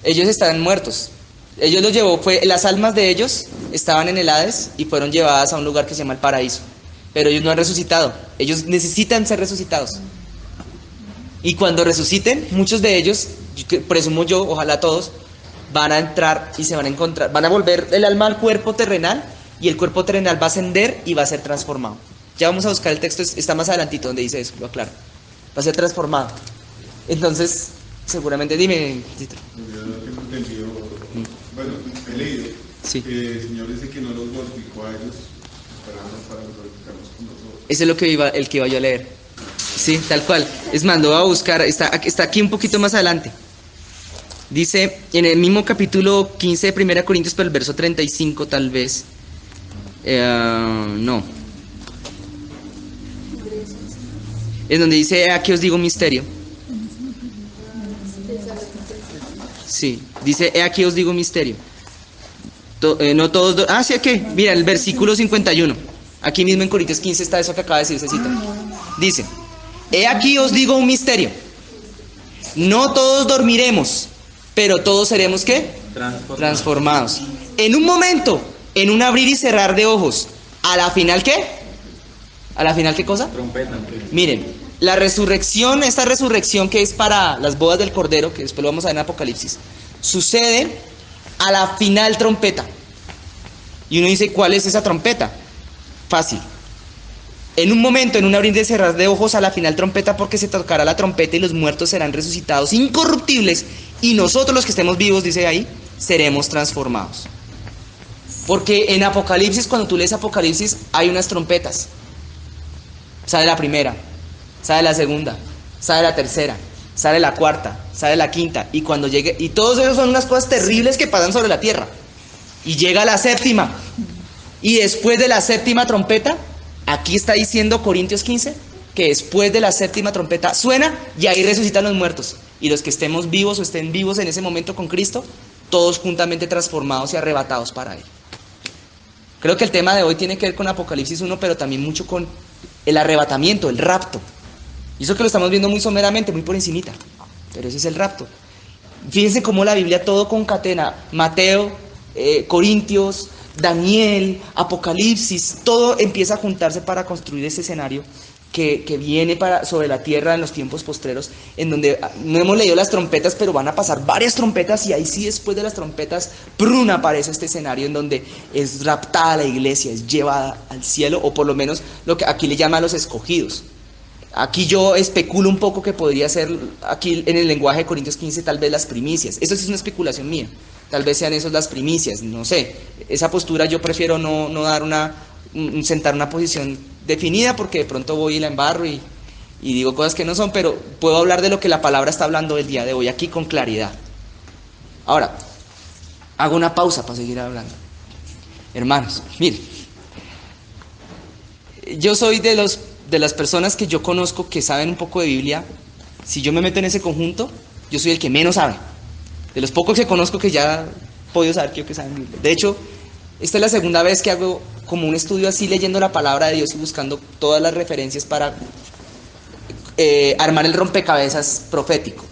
ellos están muertos. Ellos los llevó, las almas de ellos estaban en el Hades y fueron llevadas a un lugar que se llama el paraíso. Pero ellos no han resucitado, ellos necesitan ser resucitados. Y cuando resuciten, muchos de ellos, presumo yo, ojalá todos, van a entrar y se van a encontrar, van a volver el alma al cuerpo terrenal, y el cuerpo terrenal va a ascender y va a ser transformado. Ya vamos a buscar el texto, está más adelantito donde dice eso, lo aclaro. Va a ser transformado. Entonces, seguramente, dime, Tito. Yo no tengo entendido, bueno, he leído, Sí. que el Señor dice que no los glorificó a ellos, para glorificarnos con nosotros. Ese es el que iba yo a leer. Sí, tal cual. Es más, lo voy a buscar, está aquí un poquito más adelante. Dice, en el mismo capítulo 15 de 1 Corintios, pero el verso 35 tal vez. No. Es donde dice, aquí os digo un misterio. Sí, dice, aquí os digo un misterio. No todos... sí, aquí, mira, el versículo 51. Aquí mismo en Corintios 15 está eso que acaba de decir esa cita. Dice, aquí os digo un misterio. No todos dormiremos, pero todos seremos, ¿qué? Transformados. En un momento, en un abrir y cerrar de ojos. ¿A la final qué? ¿A la final qué cosa? Trompeta. Miren, la resurrección, esta resurrección que es para las bodas del Cordero, que después lo vamos a ver en Apocalipsis, sucede a la final trompeta. Y uno dice, ¿cuál es esa trompeta? Fácil. En un momento, en un abrir y cerrar de ojos, a la final trompeta, porque se tocará la trompeta y los muertos serán resucitados incorruptibles, y nosotros los que estemos vivos, dice ahí, seremos transformados. Porque en Apocalipsis, cuando tú lees Apocalipsis, hay unas trompetas. Sale la primera, sale la segunda, sale la tercera, sale la cuarta, sale la quinta, y cuando llegue, y todos esos son unas cosas terribles que pasan sobre la tierra. Y llega la séptima, y después de la séptima trompeta, aquí está diciendo Corintios 15, que después de la séptima trompeta suena, y ahí resucitan los muertos. Y los que estemos vivos o estén vivos en ese momento con Cristo, todos juntamente transformados y arrebatados para Él. Creo que el tema de hoy tiene que ver con Apocalipsis 1, pero también mucho con el arrebatamiento, el rapto. Y eso que lo estamos viendo muy someramente, muy por encimita, pero ese es el rapto. Fíjense cómo la Biblia todo concatena. Mateo, Corintios, Daniel, Apocalipsis, todo empieza a juntarse para construir ese escenario que viene sobre la tierra en los tiempos postreros, en donde no hemos leído las trompetas, pero van a pasar varias trompetas, y ahí sí, después de las trompetas, ¡prun!, aparece este escenario en donde es raptada la iglesia, es llevada al cielo, o por lo menos lo que aquí le llaman los escogidos. Aquí yo especulo un poco que podría ser, aquí en el lenguaje de Corintios 15, tal vez las primicias. Eso sí es una especulación mía. Tal vez sean esos las primicias, no sé. Esa postura yo prefiero no dar sentar una posición definida, porque de pronto voy y la embarro y digo cosas que no son, pero puedo hablar de lo que la palabra está hablando el día de hoy aquí con claridad. Ahora, hago una pausa para seguir hablando. Hermanos, miren, yo soy de las personas que yo conozco que saben un poco de Biblia. Si yo me meto en ese conjunto, yo soy el que menos sabe. De los pocos que conozco que ya he podido saber que saben Biblia. De hecho, esta es la segunda vez que hago como un estudio así, leyendo la palabra de Dios y buscando todas las referencias para armar el rompecabezas profético.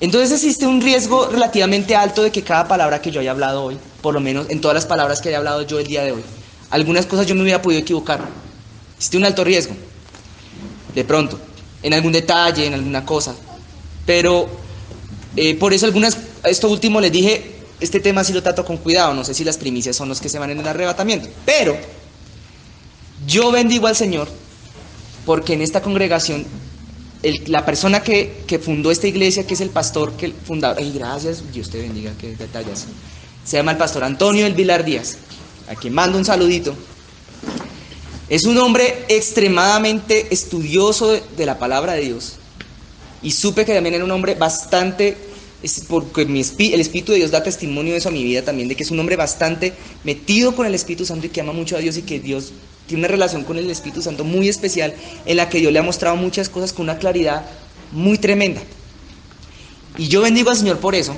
Entonces existe un riesgo relativamente alto de que cada palabra que yo haya hablado hoy, por lo menos en todas las palabras que haya hablado yo el día de hoy, algunas cosas yo me hubiera podido equivocar. Existe un alto riesgo, de pronto, en algún detalle, en alguna cosa. Pero por eso esto último les dije, este tema sí lo trato con cuidado. No sé si las primicias son los que se van en el arrebatamiento, pero yo bendigo al Señor porque en esta congregación la persona que fundó esta iglesia, que es el pastor, que el fundador, ay, gracias, Dios te bendiga, qué detalles, se llama el pastor Antonio del Vilar Díaz, a quien mando un saludito. Es un hombre extremadamente estudioso de la palabra de Dios, y supe que también era un hombre bastante, porque el Espíritu de Dios da testimonio de eso a mi vida también, de que es un hombre bastante metido con el Espíritu Santo y que ama mucho a Dios, y que Dios tiene una relación con el Espíritu Santo muy especial, en la que Dios le ha mostrado muchas cosas con una claridad muy tremenda. Y yo bendigo al Señor por eso,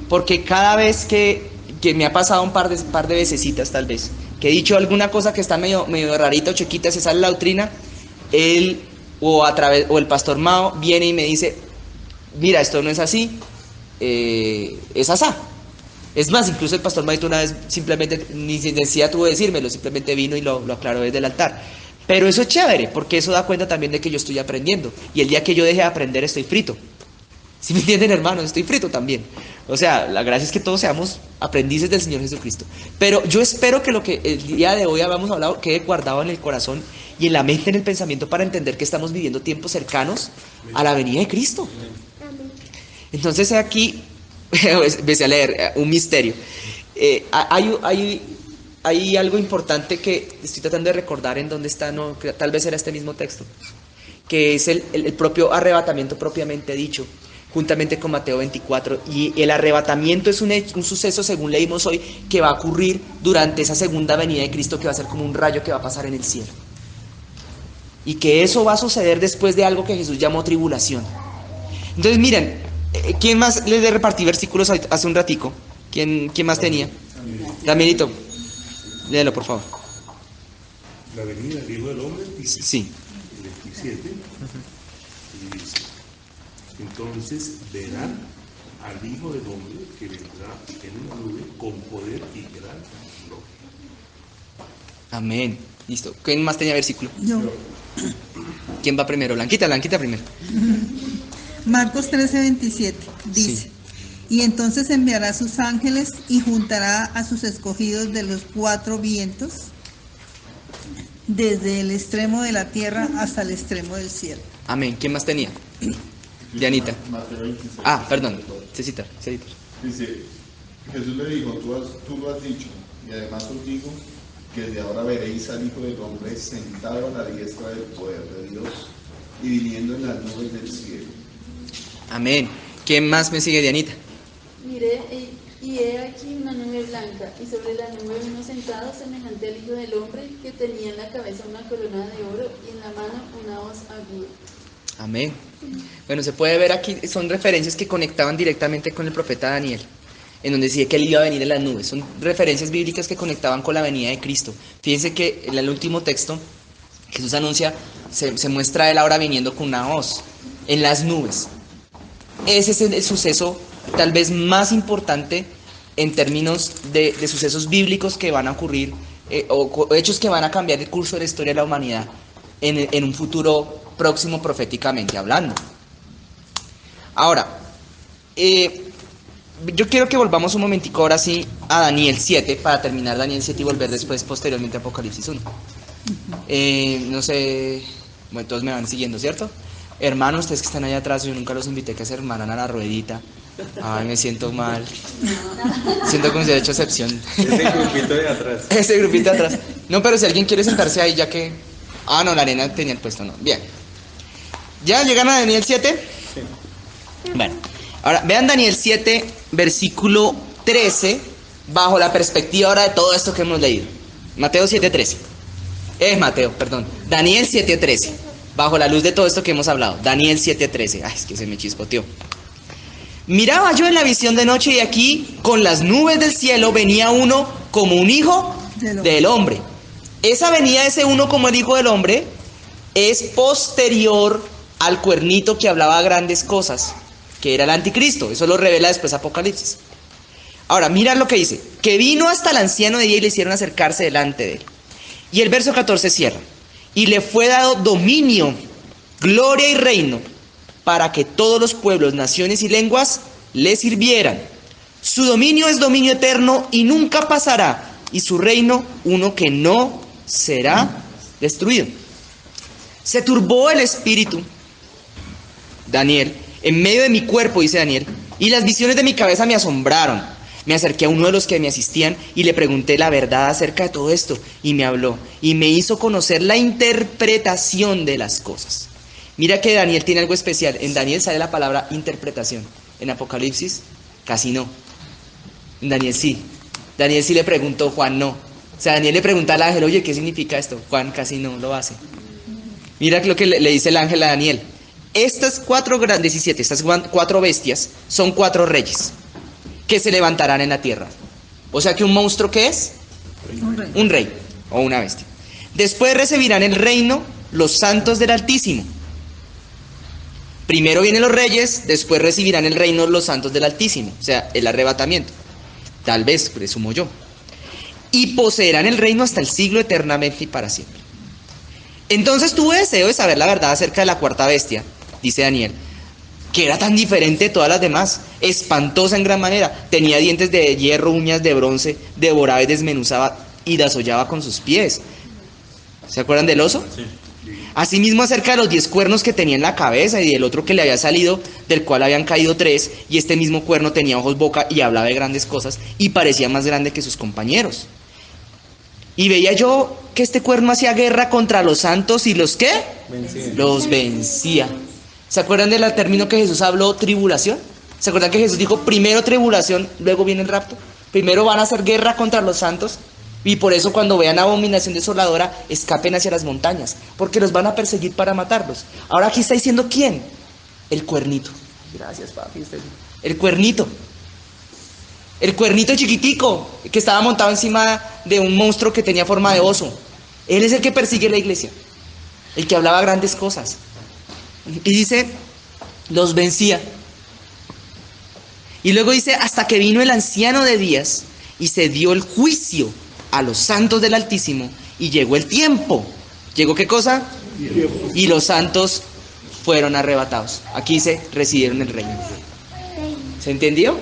porque cada vez que me ha pasado un par de vecesitas tal vez, que he dicho alguna cosa que está medio rarita o chiquita, se sale la doctrina, él o el pastor Mao viene y me dice, mira, esto no es así, es asá. Es más, incluso el pastor Maito una vez simplemente, ni necesidad tuvo de decírmelo, simplemente vino y lo aclaró desde el altar. Pero eso es chévere, porque eso da cuenta también de que yo estoy aprendiendo, y el día que yo deje de aprender estoy frito. ¿Sí me entienden, hermanos? Estoy frito también. O sea, la gracia es que todos seamos aprendices del Señor Jesucristo. Pero yo espero que lo que el día de hoy habíamos hablado quede guardado en el corazón y en la mente, en el pensamiento, para entender que estamos viviendo tiempos cercanos a la venida de Cristo. Entonces aquí, empecé a leer un misterio. Hay algo importante que estoy tratando de recordar en dónde está, no, tal vez era este mismo texto, que es el propio arrebatamiento propiamente dicho, juntamente con Mateo 24, y el arrebatamiento es un suceso, según leímos hoy, que va a ocurrir durante esa segunda venida de Cristo, que va a ser como un rayo que va a pasar en el cielo, y que eso va a suceder después de algo que Jesús llamó tribulación. Entonces miren, ¿quién más les repartí versículos hace un ratico? ¿Quién más tenía? Damianito, léelo por favor. La venida del Hijo del Hombre, dice, Sí. el 27, y dice, entonces verán al Hijo del Hombre que vendrá en una nube con poder y gran gloria. Amén. Listo. ¿Quién más tenía versículo? Yo. ¿Quién va primero? Blanquita primero. Marcos 13:27 dice, Sí. Y entonces enviará a sus ángeles y juntará a sus escogidos de los 4 vientos, desde el extremo de la tierra hasta el extremo del cielo. Amén. ¿Quién más tenía? Dianita. Mateo 26. Perdón. Cecita. Dice, Jesús le dijo, tú lo has dicho, y además os digo que desde ahora veréis al Hijo del Hombre sentado a la diestra del poder de Dios y viniendo en las nubes del cielo. Amén. ¿Quién más me sigue, Dianita? Miré y he aquí una nube blanca, y sobre la nube uno sentado semejante al Hijo del Hombre, que tenía en la cabeza una corona de oro y en la mano una hoz aguda. Amén. Bueno, se puede ver aquí, son referencias que conectaban directamente con el profeta Daniel, en donde decía que él iba a venir en las nubes. Son referencias bíblicas que conectaban con la venida de Cristo. Fíjense que en el último texto, Jesús anuncia, se muestra él ahora viniendo con una hoz en las nubes. Ese es el suceso tal vez más importante en términos de sucesos bíblicos que van a ocurrir, o hechos que van a cambiar el curso de la historia de la humanidad en un futuro próximo proféticamente hablando. Ahora, yo quiero que volvamos un momentico ahora sí a Daniel 7, para terminar Daniel 7 y volver después posteriormente a Apocalipsis 1. No sé, bueno, todos me van siguiendo, ¿cierto? Hermanos, ustedes que están allá atrás, yo nunca los invité a que se hermanan a la ruedita. Ay, me siento mal. Siento como si hubiera hecho excepción. Ese grupito de atrás. Ese grupito de atrás. No, pero si alguien quiere sentarse ahí, ya que... Ah, no, la arena tenía el puesto, no. Bien. ¿Ya llegan a Daniel 7? Sí. Bueno, ahora vean Daniel 7, versículo 13, bajo la perspectiva ahora de todo esto que hemos leído. Mateo 7:13. Daniel 7:13. Bajo la luz de todo esto que hemos hablado. Daniel 7:13. Ay, es que se me chispoteó. Miraba yo en la visión de noche y aquí, con las nubes del cielo, venía uno como un hijo del hombre. Esa venida de ese uno como el hijo del hombre es posterior al cuernito que hablaba grandes cosas, que era el anticristo. Eso lo revela después Apocalipsis. Ahora, mira lo que dice. Que vino hasta el anciano de día y le hicieron acercarse delante de él. Y el verso 14 cierra. Y le fue dado dominio, gloria y reino, para que todos los pueblos, naciones y lenguas le sirvieran. Su dominio es dominio eterno y nunca pasará, y su reino uno que no será destruido. Se turbó el espíritu, Daniel, en medio de mi cuerpo, dice Daniel, y las visiones de mi cabeza me asombraron. Me acerqué a uno de los que me asistían y le pregunté la verdad acerca de todo esto, y me habló, y me hizo conocer la interpretación de las cosas. Mira que Daniel tiene algo especial. En Daniel sale la palabra interpretación. En Apocalipsis, casi no. En Daniel sí. Daniel sí le preguntó, Juan no. O sea, Daniel le pregunta al ángel, oye, ¿qué significa esto? Juan casi no lo hace. Mira lo que le dice el ángel a Daniel. Estas 17, estas 4 bestias son 4 reyes que se levantarán en la tierra. O sea que un monstruo, ¿qué es? Un rey o una bestia. Después recibirán el reino los santos del Altísimo. Primero vienen los reyes, después recibirán el reino los santos del Altísimo, o sea, el arrebatamiento. Tal vez, presumo yo. Y poseerán el reino hasta el siglo eternamente y para siempre. Entonces tuve deseo de saber la verdad acerca de la 4ª bestia, dice Daniel, que era tan diferente de todas las demás, espantosa en gran manera. Tenía dientes de hierro, uñas de bronce, devoraba y desmenuzaba y desollaba con sus pies. ¿Se acuerdan del oso? Sí. Asimismo acerca de los 10 cuernos que tenía en la cabeza y del otro que le había salido, del cual habían caído 3, y este mismo cuerno tenía ojos, boca y hablaba de grandes cosas y parecía más grande que sus compañeros. Y veía yo que este cuerno hacía guerra contra los santos y los ¿qué? Los vencía. ¿Se acuerdan del término que Jesús habló, tribulación? ¿Se acuerdan que Jesús dijo primero tribulación, luego viene el rapto? Primero van a hacer guerra contra los santos. Y por eso cuando vean abominación desoladora, escapen hacia las montañas, porque los van a perseguir para matarlos. Ahora aquí está diciendo ¿quién? El cuernito. Gracias, papi. El cuernito. El cuernito chiquitico, que estaba montado encima de un monstruo que tenía forma de oso. Él es el que persigue la iglesia, el que hablaba grandes cosas. Y dice, los vencía. Y luego dice, hasta que vino el anciano de días y se dio el juicio a los santos del Altísimo, y llegó el tiempo. ¿Llegó qué cosa? Y los santos fueron arrebatados. Aquí dice, recibieron el reino. ¿Se entendió?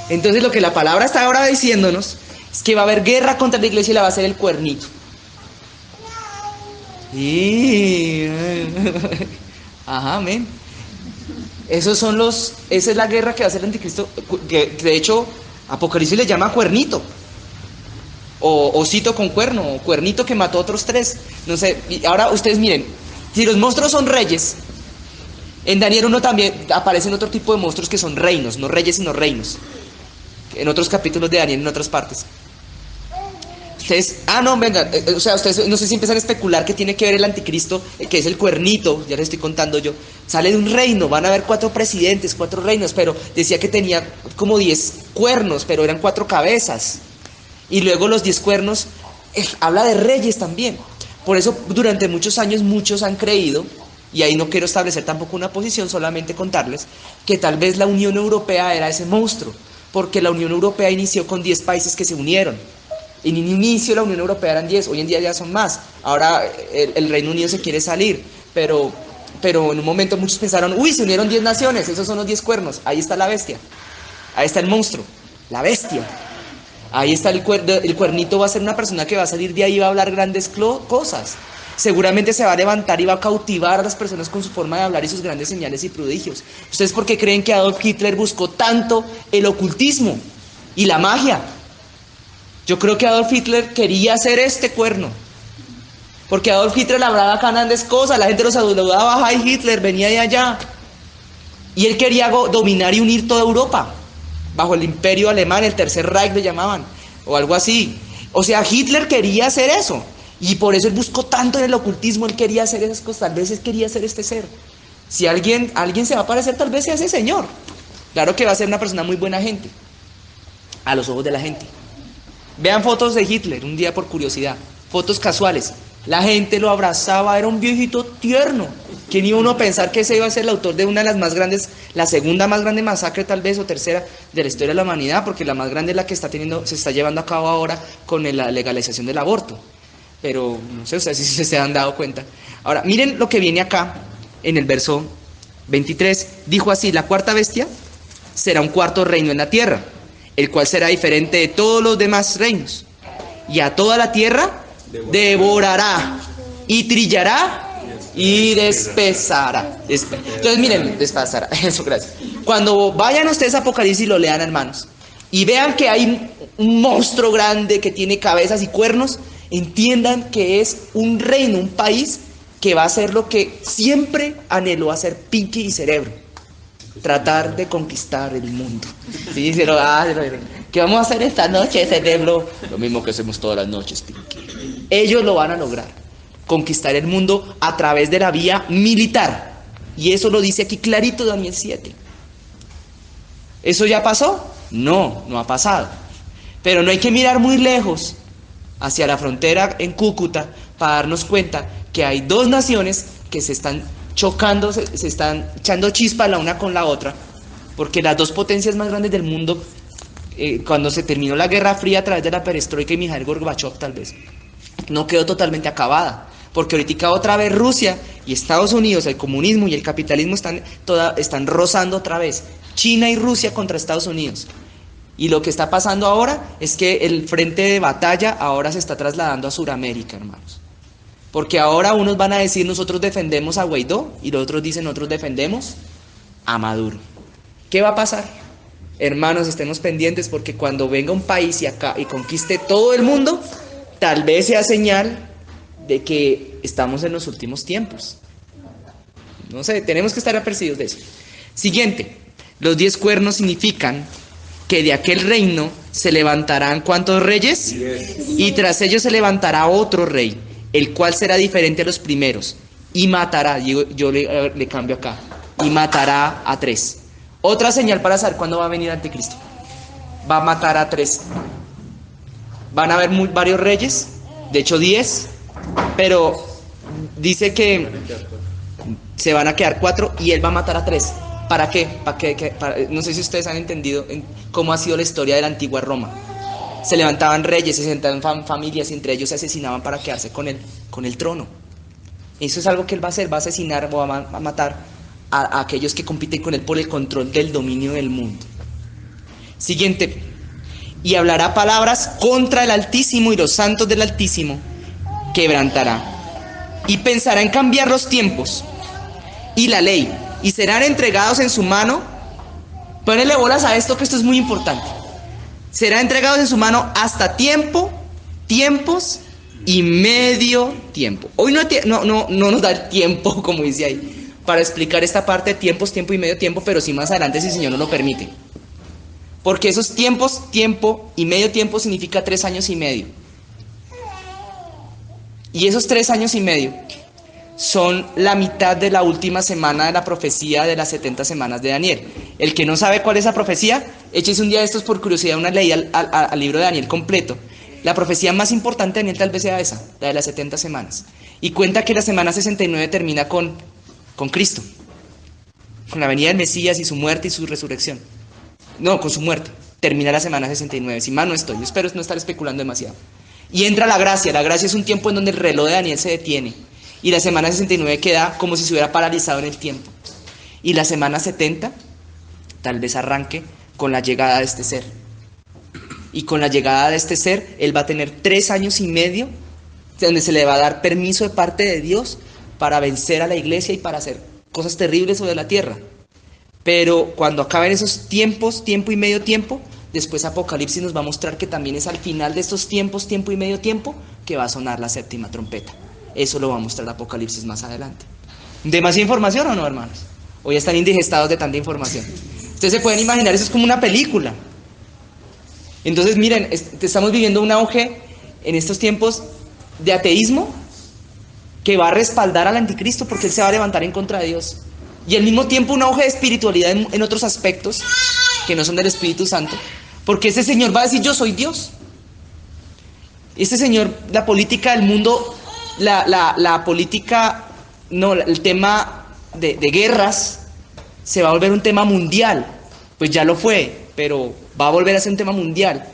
Entonces lo que la palabra está ahora diciéndonos es que va a haber guerra contra la iglesia y la va a hacer el cuernito. Ajá, amén. Esa es la guerra que va a hacer el anticristo, que de hecho Apocalipsis le llama cuernito. O osito con cuerno, o cuernito que mató a otros 3. No sé, y ahora ustedes miren, si los monstruos son reyes, en Daniel 1 también aparecen otro tipo de monstruos que son reinos, no reyes sino reinos. En otros capítulos de Daniel, en otras partes. Ustedes, o sea, ustedes no sé si empiezan a especular que tiene que ver el anticristo, que es el cuernito, ya les estoy contando yo, sale de un reino, van a haber 4 presidentes, 4 reinos, pero decía que tenía como 10 cuernos, pero eran 4 cabezas. Y luego los 10 cuernos, habla de reyes también. Por eso durante muchos años muchos han creído, y ahí no quiero establecer tampoco una posición, solamente contarles, que tal vez la Unión Europea era ese monstruo. porque la Unión Europea inició con 10 países que se unieron. En el inicio la Unión Europea eran 10, hoy en día ya son más. Ahora el Reino Unido se quiere salir, pero en un momento muchos pensaron, uy, se unieron 10 naciones, esos son los 10 cuernos. Ahí está la bestia, ahí está el monstruo, la bestia. Ahí está el cuernito, va a ser una persona que va a salir de ahí y va a hablar grandes cosas. Seguramente se va a levantar y va a cautivar a las personas con su forma de hablar y sus grandes señales y prodigios. ¿Ustedes por qué creen que Adolf Hitler buscó tanto el ocultismo y la magia? Yo creo que Adolf Hitler quería hacer este cuerno. Porque Adolf Hitler hablaba grandes cosas, la gente lo saludaba, ¡ay, Hitler! Venía de allá. Y él quería dominar y unir toda Europa, bajo el imperio alemán, el Tercer Reich le llamaban, o algo así. O sea, Hitler quería hacer eso. Y por eso él buscó tanto en el ocultismo, él quería hacer esas cosas, tal vez él quería ser este ser. Si alguien se va a parecer, tal vez sea ese señor. Claro que va a ser una persona muy buena gente, a los ojos de la gente. Vean fotos de Hitler, un día por curiosidad, fotos casuales. La gente lo abrazaba, era un viejito tierno. ¿Quién iba uno a pensar que ese iba a ser el autor de una de las más grandes, la segunda más grande masacre tal vez, o tercera de la historia de la humanidad? Porque la más grande es la que se está llevando a cabo ahora con la legalización del aborto. Pero no sé, ustedes si se han dado cuenta. Ahora, miren lo que viene acá en el verso 23. Dijo así: la cuarta bestia será un cuarto reino en la tierra, el cual será diferente de todos los demás reinos, y a toda la tierra devorará y trillará y despezará. Entonces miren, despezará. Eso, gracias. Cuando vayan ustedes a Apocalipsis y lo lean, hermanos, y vean que hay un monstruo grande que tiene cabezas y cuernos, entiendan que es un reino, un país que va a hacer lo que siempre anheló hacer Pinky y Cerebro: tratar de conquistar el mundo. Sí, ¿qué vamos a hacer esta noche, Cerebro? Lo mismo que hacemos todas las noches, Pinky. Ellos lo van a lograr, conquistar el mundo a través de la vía militar. Y eso lo dice aquí clarito Daniel 7. ¿Eso ya pasó? No, no ha pasado. Pero no hay que mirar muy lejos, hacia la frontera en Cúcuta, para darnos cuenta que hay dos naciones que se están chocando, se están echando chispa la una con la otra, porque las dos potencias más grandes del mundo, cuando se terminó la Guerra Fría a través de la perestroika y Mikhail Gorbachev, tal vez, no quedó totalmente acabada, porque ahorita otra vez Rusia y Estados Unidos, el comunismo y el capitalismo están rozando otra vez, China y Rusia contra Estados Unidos. Y lo que está pasando ahora es que el frente de batalla ahora se está trasladando a Sudamérica, hermanos. Porque ahora unos van a decir nosotros defendemos a Guaidó y los otros dicen nosotros defendemos a Maduro. ¿Qué va a pasar? Hermanos, estemos pendientes, porque cuando venga un país y conquiste todo el mundo, tal vez sea señal de que estamos en los últimos tiempos. No sé, tenemos que estar apercibidos de eso. Siguiente, los 10 cuernos significan que de aquel reino se levantarán ¿cuántos reyes? 10. Y tras ellos se levantará otro rey, el cual será diferente a los primeros, y matará, yo le cambio acá, y matará a 3. Otra señal para saber cuándo va a venir Anticristo: va a matar a 3. Van a haber varios reyes, de hecho 10, pero dice que se van a quedar 4 y él va a matar a 3. ¿Para qué? No sé si ustedes han entendido cómo ha sido la historia de la antigua Roma. Se levantaban reyes, se sentaban familias y entre ellos se asesinaban para quedarse con el trono. Eso es algo que él va a hacer, va a asesinar o va a matar a aquellos que compiten con él por el control del dominio del mundo. Siguiente: y hablará palabras contra el Altísimo y los santos del Altísimo quebrantará, y pensará en cambiar los tiempos y la ley, y serán entregados en su mano. Ponele bolas a esto, que esto es muy importante. Serán entregados en su mano hasta tiempos y medio tiempo. Hoy no nos da el tiempo, como dice ahí, para explicar esta parte de tiempos, tiempo y medio tiempo, pero sí más adelante, si el Señor nos lo permite. Porque esos tiempos, tiempo y medio tiempo significa 3 años y medio. Y esos 3 años y medio son la mitad de la última semana de la profecía de las 70 semanas de Daniel. El que no sabe cuál es esa profecía, échese un día de estos por curiosidad una leída al libro de Daniel completo. La profecía más importante de Daniel tal vez sea esa, la de las 70 semanas. Y cuenta que la semana 69 termina con Cristo, con la venida del Mesías y su muerte y su resurrección. No, con su muerte. termina la semana 69. Si mal no estoy, yo espero no estar especulando demasiado. Y entra la gracia es un tiempo en donde el reloj de Daniel se detiene. Y la semana 69 queda como si se hubiera paralizado en el tiempo. Y la semana 70 tal vez arranque con la llegada de este ser. Y con la llegada de este ser, él va a tener 3 años y medio donde se le va a dar permiso de parte de Dios para vencer a la iglesia y para hacer cosas terribles sobre la tierra. Pero cuando acaben esos tiempos, tiempo y medio tiempo, después Apocalipsis nos va a mostrar que también es al final de estos tiempos, tiempo y medio tiempo, que va a sonar la 7ª trompeta. Eso lo va a mostrar Apocalipsis más adelante. ¿Demasiada información o no, hermanos? ¿O ya están indigestados de tanta información? Ustedes se pueden imaginar, eso es como una película. Entonces, miren, estamos viviendo un auge en estos tiempos de ateísmo que va a respaldar al anticristo porque él se va a levantar en contra de Dios. Y al mismo tiempo un auge de espiritualidad en otros aspectos que no son del Espíritu Santo, porque ese señor va a decir: yo soy Dios. Este señor, la política del mundo, la política, no, el tema de guerras se va a volver un tema mundial. Pues ya lo fue, pero va a volver a ser un tema mundial.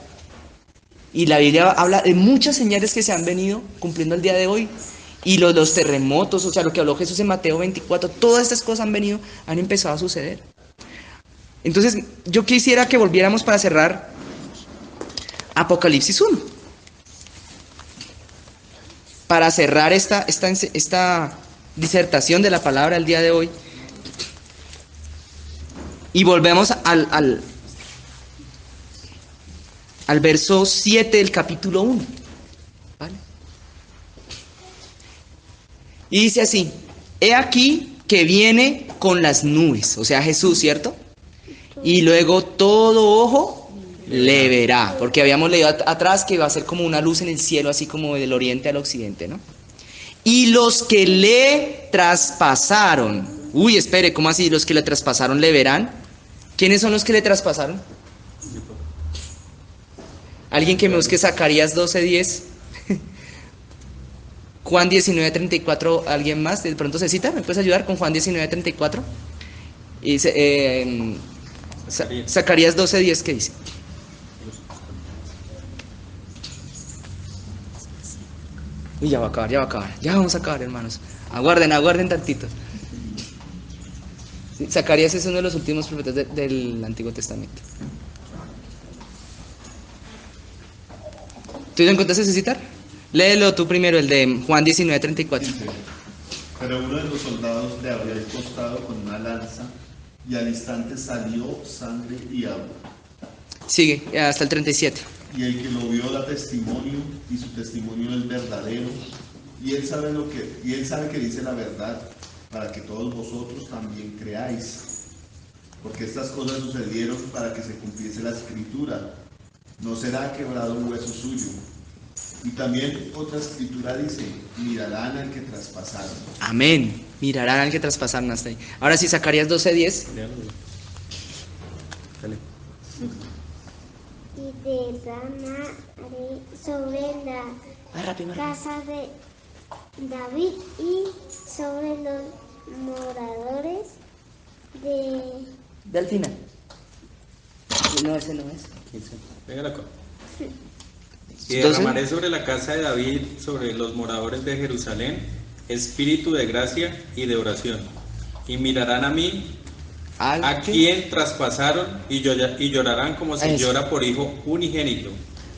Y la Biblia habla de muchas señales que se han venido cumpliendo el día de hoy. Y los terremotos, o sea, lo que habló Jesús en Mateo 24, todas estas cosas han empezado a suceder. Entonces, yo quisiera que volviéramos para cerrar Apocalipsis 1. Para cerrar esta disertación de la palabra el día de hoy. Y volvemos al verso 7 del capítulo 1. ¿Vale? Y dice así: he aquí que viene con las nubes, o sea Jesús, ¿cierto? Y luego todo ojo le verá, porque habíamos leído atrás que va a ser como una luz en el cielo, así como del oriente al occidente, ¿no? Y los que le traspasaron, espere, ¿cómo así? Los que le traspasaron le verán. ¿Quiénes son los que le traspasaron? Alguien que me busque Zacarías 12:10. Juan 19:34, ¿alguien más? ¿De pronto se cita? ¿Me puedes ayudar con Juan 19:34? Y dice, Zacarías 12:10, ¿qué dice? Uy, ya va a acabar, ya vamos a acabar, hermanos. Aguarden tantito. Zacarías es uno de los últimos profetas del Antiguo Testamento. ¿Tú lo encontraste citar? Léelo tú primero, el de Juan 19:34. Dice: pero uno de los soldados le abrió el costado con una lanza, y al instante salió sangre y agua. Sigue, hasta el 37. Y el que lo vio da testimonio, y su testimonio es verdadero, y él sabe que dice la verdad, para que todos vosotros también creáis. Porque estas cosas sucedieron para que se cumpliese la escritura: no será quebrado un hueso suyo. Y también otra escritura dice: mirarán al que traspasaron. Amén. Mirarán al que traspasaron hasta ahí. Ahora sí, Zacarías 12:10. Dale. Y derramaré sobre la casa de David y sobre los moradores Del final. No, ese no es. Pégala acá. Y derramaré sobre la casa de David, sobre los moradores de Jerusalén, espíritu de gracia y de oración. Y mirarán a mí, a quien traspasaron, y llorarán como se llora por hijo unigénito,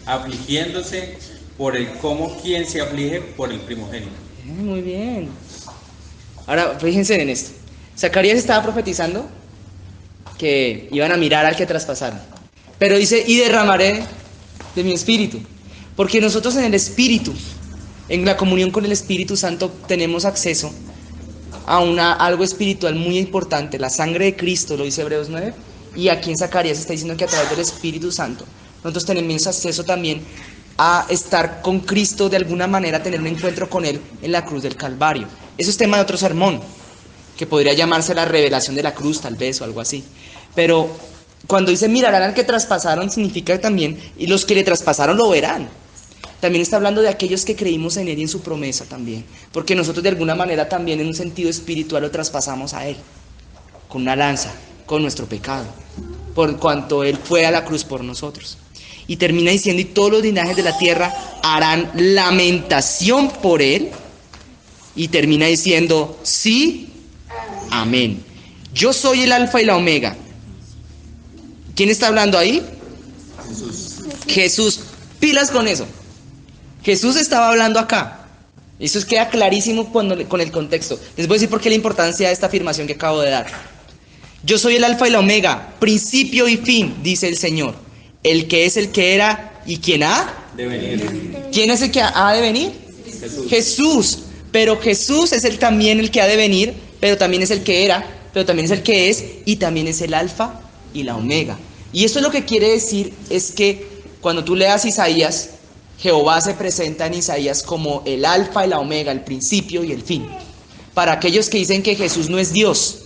afligiéndose por el como quien se aflige por el primogénito. Muy bien. Ahora, fíjense en esto. Zacarías estaba profetizando que iban a mirar al que traspasaron. Pero dice: y derramaré de mi espíritu. Porque nosotros en el Espíritu, en la comunión con el Espíritu Santo, tenemos acceso a algo espiritual muy importante, la sangre de Cristo, lo dice Hebreos 9, y aquí en Zacarías está diciendo que a través del Espíritu Santo nosotros tenemos acceso también a estar con Cristo, de alguna manera tener un encuentro con Él en la cruz del Calvario. Eso es tema de otro sermón, que podría llamarse la revelación de la cruz, tal vez, o algo así. Pero cuando dice mirarán al que traspasaron, significa también, y los que le traspasaron lo verán. También está hablando de aquellos que creímos en Él y en su promesa también. Porque nosotros de alguna manera también en un sentido espiritual lo traspasamos a Él. Con una lanza, con nuestro pecado. por cuanto Él fue a la cruz por nosotros. Y termina diciendo, y todos los linajes de la tierra harán lamentación por Él. Y termina diciendo, sí, amén. Yo soy el alfa y la omega. ¿Quién está hablando ahí? Jesús. Pilas con eso. Jesús estaba hablando acá. Eso queda clarísimo con el contexto. Les voy a decir por qué la importancia de esta afirmación que acabo de dar. Yo soy el alfa y la omega, principio y fin, dice el Señor. El que es, el que era y quien ha de venir. ¿Quién es el que ha de venir? Jesús. Pero Jesús es también el que ha de venir, pero también es el que era, pero también es el que es, y también es el alfa y la omega. Y esto lo que quiere decir es que cuando tú leas Isaías, Jehová se presenta en Isaías como el alfa y la omega, el principio y el fin. Para aquellos que dicen que Jesús no es Dios,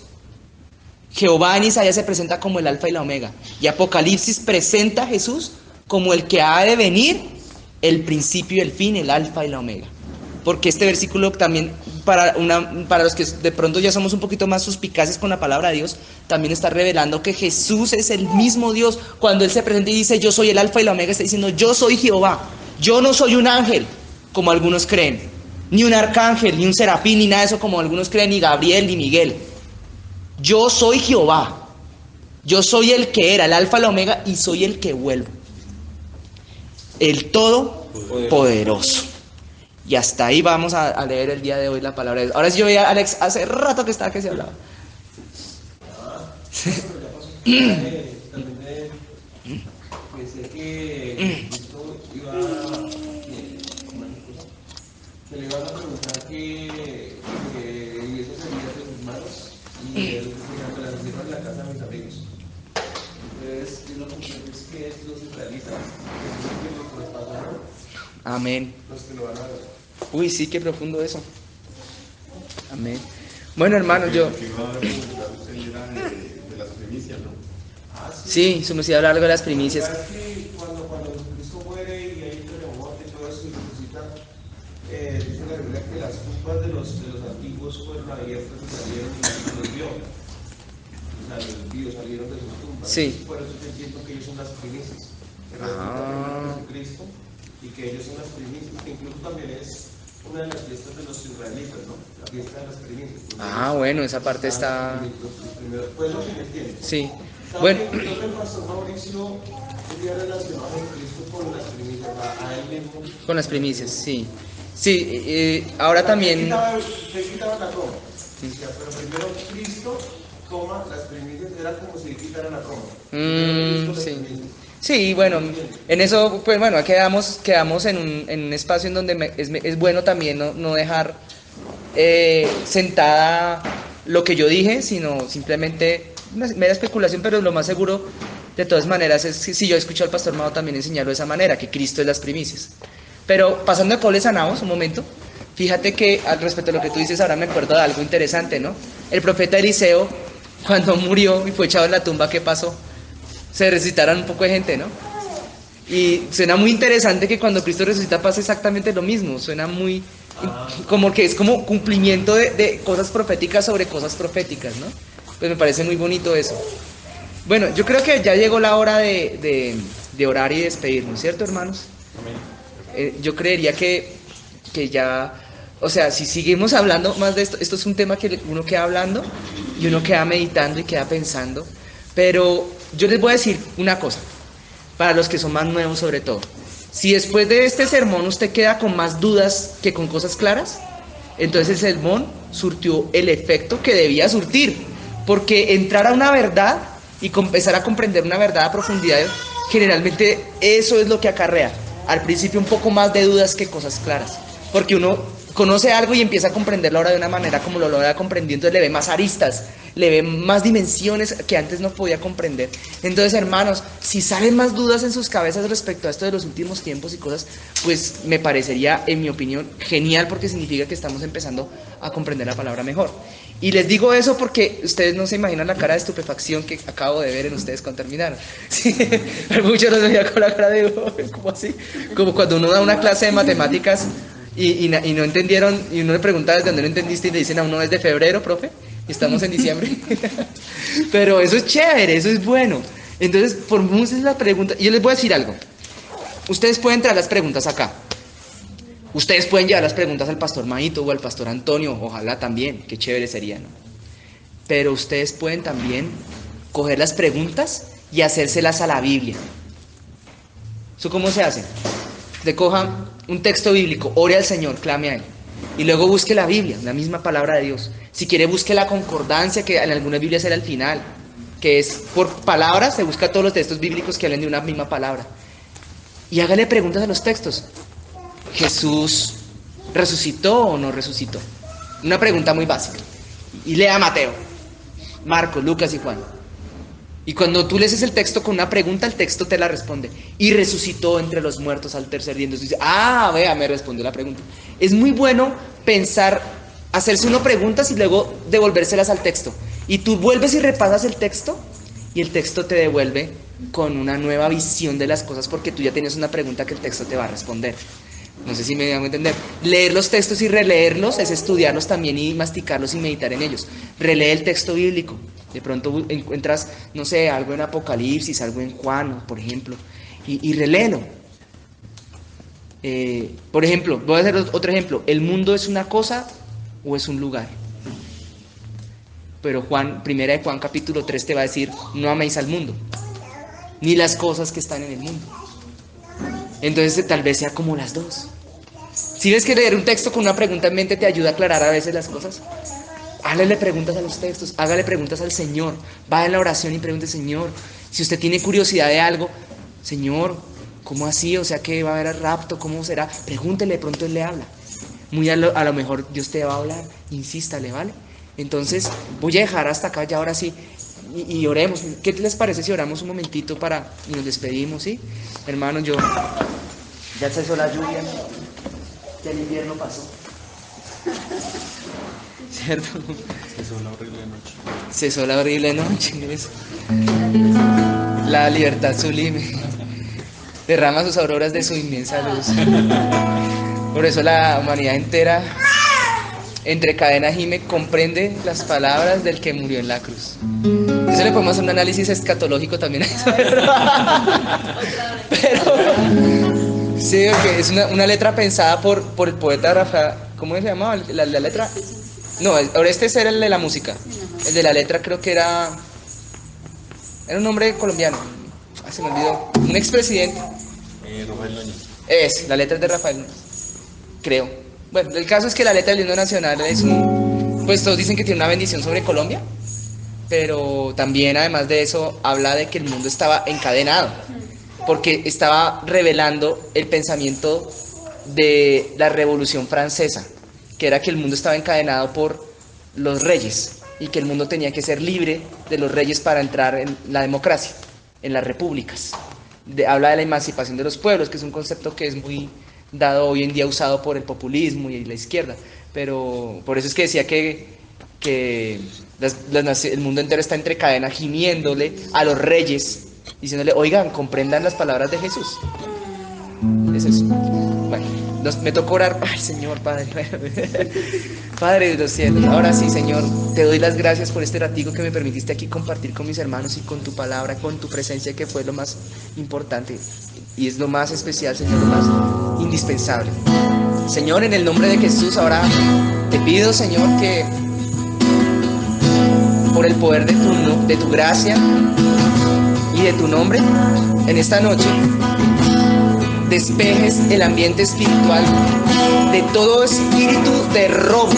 Jehová en Isaías se presenta como el alfa y la omega. Y Apocalipsis presenta a Jesús como el que ha de venir, el principio y el fin, el alfa y la omega. Porque este versículo también, para los que de pronto ya somos un poquito más suspicaces con la palabra de Dios, también está revelando que Jesús es el mismo Dios. Cuando Él se presenta y dice, yo soy el alfa y la omega, está diciendo, yo soy Jehová. Yo no soy un ángel, como algunos creen, ni un arcángel, ni un serafín, ni nada de eso, como algunos creen, ni Gabriel, ni Miguel. Yo soy Jehová. Yo soy el que era, el alfa y la omega, y soy el que vuelvo. El Todopoderoso. Y hasta ahí vamos a leer el día de hoy la palabra de Dios. Ahora sí, yo veía a Alex hace rato que estaba que se hablaba. Pensé que Cristo iba que le iban a preguntar que y eso sería de sus manos y él decía que las hicieron en la casa de mis amigos. Entonces, lo que es que los israelitas, que es lo que nos pasaron. Amén. Los que lo van a ver. Uy, sí, qué profundo eso. Amén. Bueno, hermanos, yo... Que iba a preguntar usted era de las primicias, ¿no? Sí, su merced habla algo de las primicias. Es que cuando Cristo muere y hay terremoto y todo eso y resucita, dice la Biblia que las tumbas de los antiguos fueron abiertas y salieron y los vio. O sea, los vio, salieron de sus tumbas. Sí. Por eso yo entiendo que ellos son las primicias. Que resucitan Jesucristo y que ellos son las primicias, que incluso también es una de las fiestas de los israelitas, ¿no? La fiesta de las primicias. Bueno, esa parte está... Pues lo que me entiende. Sí. Bueno. Creo que el pastor Mauricio quería relacionar a Jesucristo con las primicias, a él mismo. Con las primicias, sí. Sí, ahora también... Se quitaba la coma. Pero primero Cristo toma las primicias, era como si quitaran la coma. Sí. Sí, bueno, en eso, pues bueno, quedamos en un espacio en donde es bueno también no dejar sentada lo que yo dije, sino simplemente una mera especulación, pero lo más seguro, de todas maneras, es que si yo escucho al pastor Mao también enseñarlo de esa manera, que Cristo es las primicias. Pero pasando de cables a nabos, un momento, fíjate que al respecto a lo que tú dices, ahora me acuerdo de algo interesante, ¿no? El profeta Eliseo, cuando murió y fue echado en la tumba, ¿qué pasó? Se resucitaron un poco de gente, ¿no? Y suena muy interesante que cuando Cristo resucita pasa exactamente lo mismo. Suena muy... como que es como cumplimiento de cosas proféticas sobre cosas proféticas, ¿no? Pues me parece muy bonito eso. Bueno, yo creo que ya llegó la hora de orar y despedirnos, ¿cierto, hermanos? Yo creería que ya... O sea, si seguimos hablando más de esto, esto es un tema que uno queda hablando y uno queda meditando y queda pensando. Pero yo les voy a decir una cosa, para los que son más nuevos sobre todo. Si después de este sermón usted queda con más dudas que con cosas claras, entonces el sermón surtió el efecto que debía surtir. Porque entrar a una verdad y empezar a comprender una verdad a profundidad, generalmente eso es lo que acarrea. Al principio un poco más de dudas que cosas claras. Porque uno conoce algo y empieza a comprenderlo ahora de una manera como lo había comprendido, entonces le ve más aristas, le ve más dimensiones que antes no podía comprender. Entonces, hermanos, si salen más dudas en sus cabezas respecto a esto de los últimos tiempos y cosas, pues me parecería, en mi opinión, genial, porque significa que estamos empezando a comprender la palabra mejor. Y les digo eso porque ustedes no se imaginan la cara de estupefacción que acabo de ver en ustedes cuando terminaron. Sí, muchos los veía con la cara de, ¿cómo así? Como cuando uno da una clase de matemáticas y no entendieron, y uno le pregunta desde dónde no entendiste y le dicen a uno, es de febrero, profe, y estamos en diciembre. Pero eso es chévere, eso es bueno. Entonces, formúlense la pregunta. Yo les voy a decir algo. Ustedes pueden traer las preguntas acá. Ustedes pueden llevar las preguntas al pastor Maito o al pastor Antonio. Ojalá también. Qué chévere sería, ¿no? Pero ustedes pueden también coger las preguntas y hacérselas a la Biblia. ¿Eso cómo se hace? Usted coja un texto bíblico, ore al Señor, clame a Él. Y luego busque la Biblia, la misma palabra de Dios. Si quiere, busque la concordancia, que en algunas Biblias era al final, que es por palabras, se busca todos los textos bíblicos que hablen de una misma palabra. Y hágale preguntas a los textos. ¿Jesús resucitó o no resucitó? Una pregunta muy básica. Y lea Mateo, Marcos, Lucas y Juan. Y cuando tú lees el texto con una pregunta, el texto te la responde. Y resucitó entre los muertos al tercer día. Entonces dice, vea, me respondió la pregunta. Es muy bueno pensar, hacerse uno preguntas y luego devolvérselas al texto. Y tú vuelves y repasas el texto y el texto te devuelve con una nueva visión de las cosas porque tú ya tienes una pregunta que el texto te va a responder. No sé si me hago entender. Leer los textos y releerlos es estudiarlos también y masticarlos y meditar en ellos. Relee el texto bíblico. De pronto encuentras, no sé, algo en Apocalipsis, algo en Juan, por ejemplo, y reléelo. Por ejemplo, voy a hacer otro ejemplo. ¿El mundo es una cosa o es un lugar? Pero primera de Juan capítulo 3 te va a decir, no améis al mundo, ni las cosas que están en el mundo. Entonces tal vez sea como las dos. Si ves que leer un texto con una pregunta en mente te ayuda a aclarar a veces las cosas, hágale preguntas a los textos, hágale preguntas al Señor, vaya en la oración y pregunte, Señor, si usted tiene curiosidad de algo, Señor, ¿cómo así? O sea, ¿que va a haber rapto? ¿Cómo será? Pregúntele, de pronto Él le habla. Muy a lo mejor Dios te va a hablar, insístale, ¿vale? Entonces voy a dejar hasta acá ya ahora sí y oremos. ¿Qué les parece si oramos un momentito y nos despedimos, sí? Hermanos, ya cesó la lluvia, ya el invierno pasó. ¿Cierto? Cesó la horrible noche. Cesó la horrible noche. La libertad sublime derrama sus auroras de su inmensa luz. Por eso la humanidad entera, entre cadenas gime, comprende las palabras del que murió en la cruz. Eso le podemos hacer un análisis escatológico también a eso, pero sí, okay, es una letra pensada por el poeta Rafael. ¿Cómo se llamaba la letra? No, ahora este era el de la música. El de la letra creo que era un hombre colombiano. Se me olvidó. Un expresidente. Rafael Núñez. La letra es de Rafael Núñez, creo. Bueno, el caso es que la letra del himno nacional pues todos dicen que tiene una bendición sobre Colombia, pero también además de eso habla de que el mundo estaba encadenado, porque estaba revelando el pensamiento de la Revolución Francesa, que era que el mundo estaba encadenado por los reyes y que el mundo tenía que ser libre de los reyes para entrar en la democracia, en las repúblicas. Habla de la emancipación de los pueblos, que es un concepto que es muy dado hoy en día, usado por el populismo y la izquierda, pero por eso es que decía que el mundo entero está entre cadenas gimiéndole a los reyes, diciéndole, oigan, comprendan las palabras de Jesús. Es eso. Bueno, me tocó orar. Ay, Señor, Padre. Padre de los cielos, ahora sí, Señor, te doy las gracias por este ratico que me permitiste aquí compartir con mis hermanos y con tu palabra, con tu presencia, que fue lo más importante y es lo más especial, Señor, lo más indispensable. Señor, en el nombre de Jesús, ahora te pido, Señor, que por el poder de tu gracia y de tu nombre, en esta noche despejes el ambiente espiritual de todo espíritu de robo,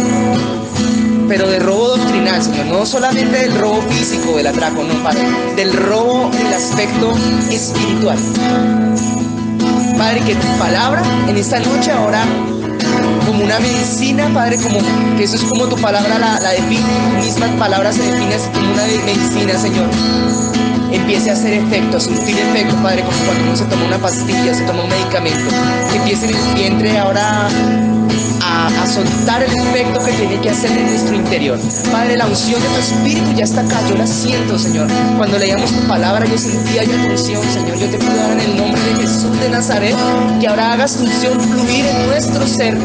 pero de robo doctrinal, Señor, no solamente del robo físico, del atraco, no, Padre, del robo en el aspecto espiritual. Padre, que tu palabra en esta noche ahora, como una medicina, Padre, como que eso es como tu palabra la define, tu misma palabra se define como una medicina, Señor, empiece a hacer efecto, a surtir efecto, Padre, como cuando uno se toma una pastilla, se toma un medicamento, que empiece en el vientre ahora a soltar el efecto que tiene que hacer en nuestro interior. Padre, la unción de tu Espíritu ya está acá, yo la siento, Señor. Cuando leíamos tu palabra yo sentía ya tu unción, Señor. Yo te pido ahora en el nombre de Jesús de Nazaret que ahora hagas tu unción fluir en nuestro ser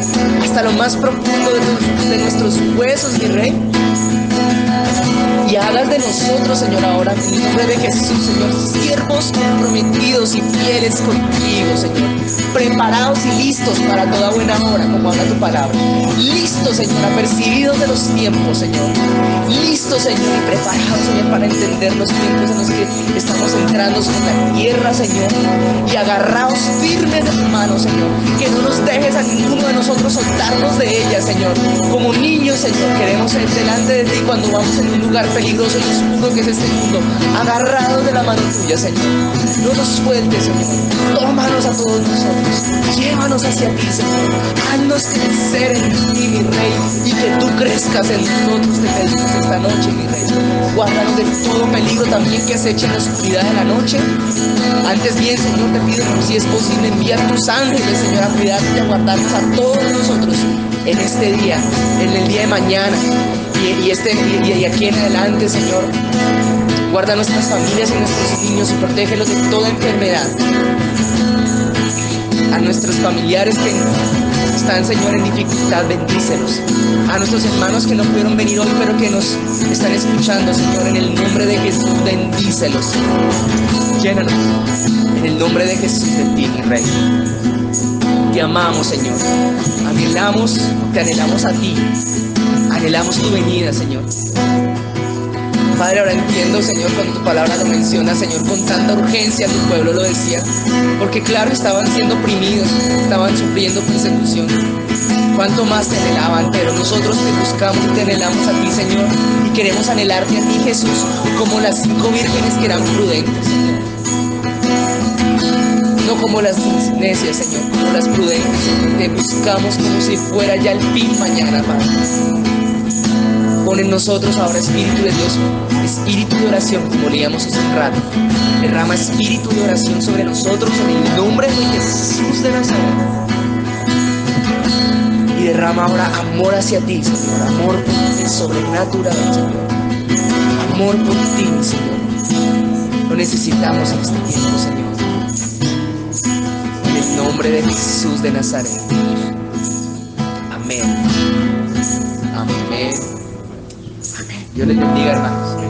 hasta lo más profundo de nuestros huesos, mi Rey. Y hagas de nosotros, Señor, ahora en el nombre de Jesús, Señor, siervos comprometidos y fieles contigo, Señor, preparados y listos para toda buena obra, como habla tu palabra. Listos, Señor, apercibidos de los tiempos, Señor. Listos, Señor, y preparados, Señor, para entender los tiempos en los que estamos entrando sobre la tierra, Señor, y agarrados firmes de tu mano, Señor. Que no nos dejes a ninguno de nosotros soltarnos de ella, Señor. Como niños, Señor, queremos ir delante de ti cuando vamos en un lugar peligroso y oscuro que es este mundo, agarrados de la mano tuya, Señor. No nos sueltes, Señor. Tómanos a todos nosotros. Llévanos hacia ti, Señor. Haznos crecer en ti, mi Rey, y que tú crezcas en nosotros. Te pedimos esta noche, mi Rey. Guárdanos de todo peligro también que se eche en la oscuridad de la noche. Antes bien, Señor, te pido, si es posible, enviar tus ángeles, Señor, a cuidarnos y a guardarnos a todos nosotros en este día, en el día de mañana y aquí en adelante, Señor. Guarda nuestras familias y nuestros niños y protégelos de toda enfermedad. A nuestros familiares que están, Señor, en dificultad, bendícelos. A nuestros hermanos que no pudieron venir hoy, pero que nos están escuchando, Señor, en el nombre de Jesús, bendícelos. Llénanos, en el nombre de Jesús, de ti, mi Rey. Te amamos, Señor. Te anhelamos a ti. Anhelamos tu venida, Señor. Padre, ahora entiendo, Señor, cuando tu palabra lo menciona, Señor, con tanta urgencia tu pueblo lo decía, porque claro, estaban siendo oprimidos, estaban sufriendo persecución. Cuánto más te anhelaban, pero nosotros te buscamos y te anhelamos a ti, Señor, y queremos anhelarte a ti, Jesús, como las 5 vírgenes que eran prudentes, Señor. No como las necias, Señor, como las prudentes. Te buscamos como si fuera ya el fin mañana, Padre. Pon en nosotros ahora espíritu de Dios, espíritu de oración, como leíamos hace un rato. Derrama espíritu de oración sobre nosotros en el nombre de Jesús de Nazaret. Y derrama ahora amor hacia ti, Señor, amor por ti sobrenatural, Señor. Amor por ti, Señor. Lo necesitamos en este tiempo, Señor. En el nombre de Jesús de Nazaret. Amén. Amén. Dios les bendiga, hermanos.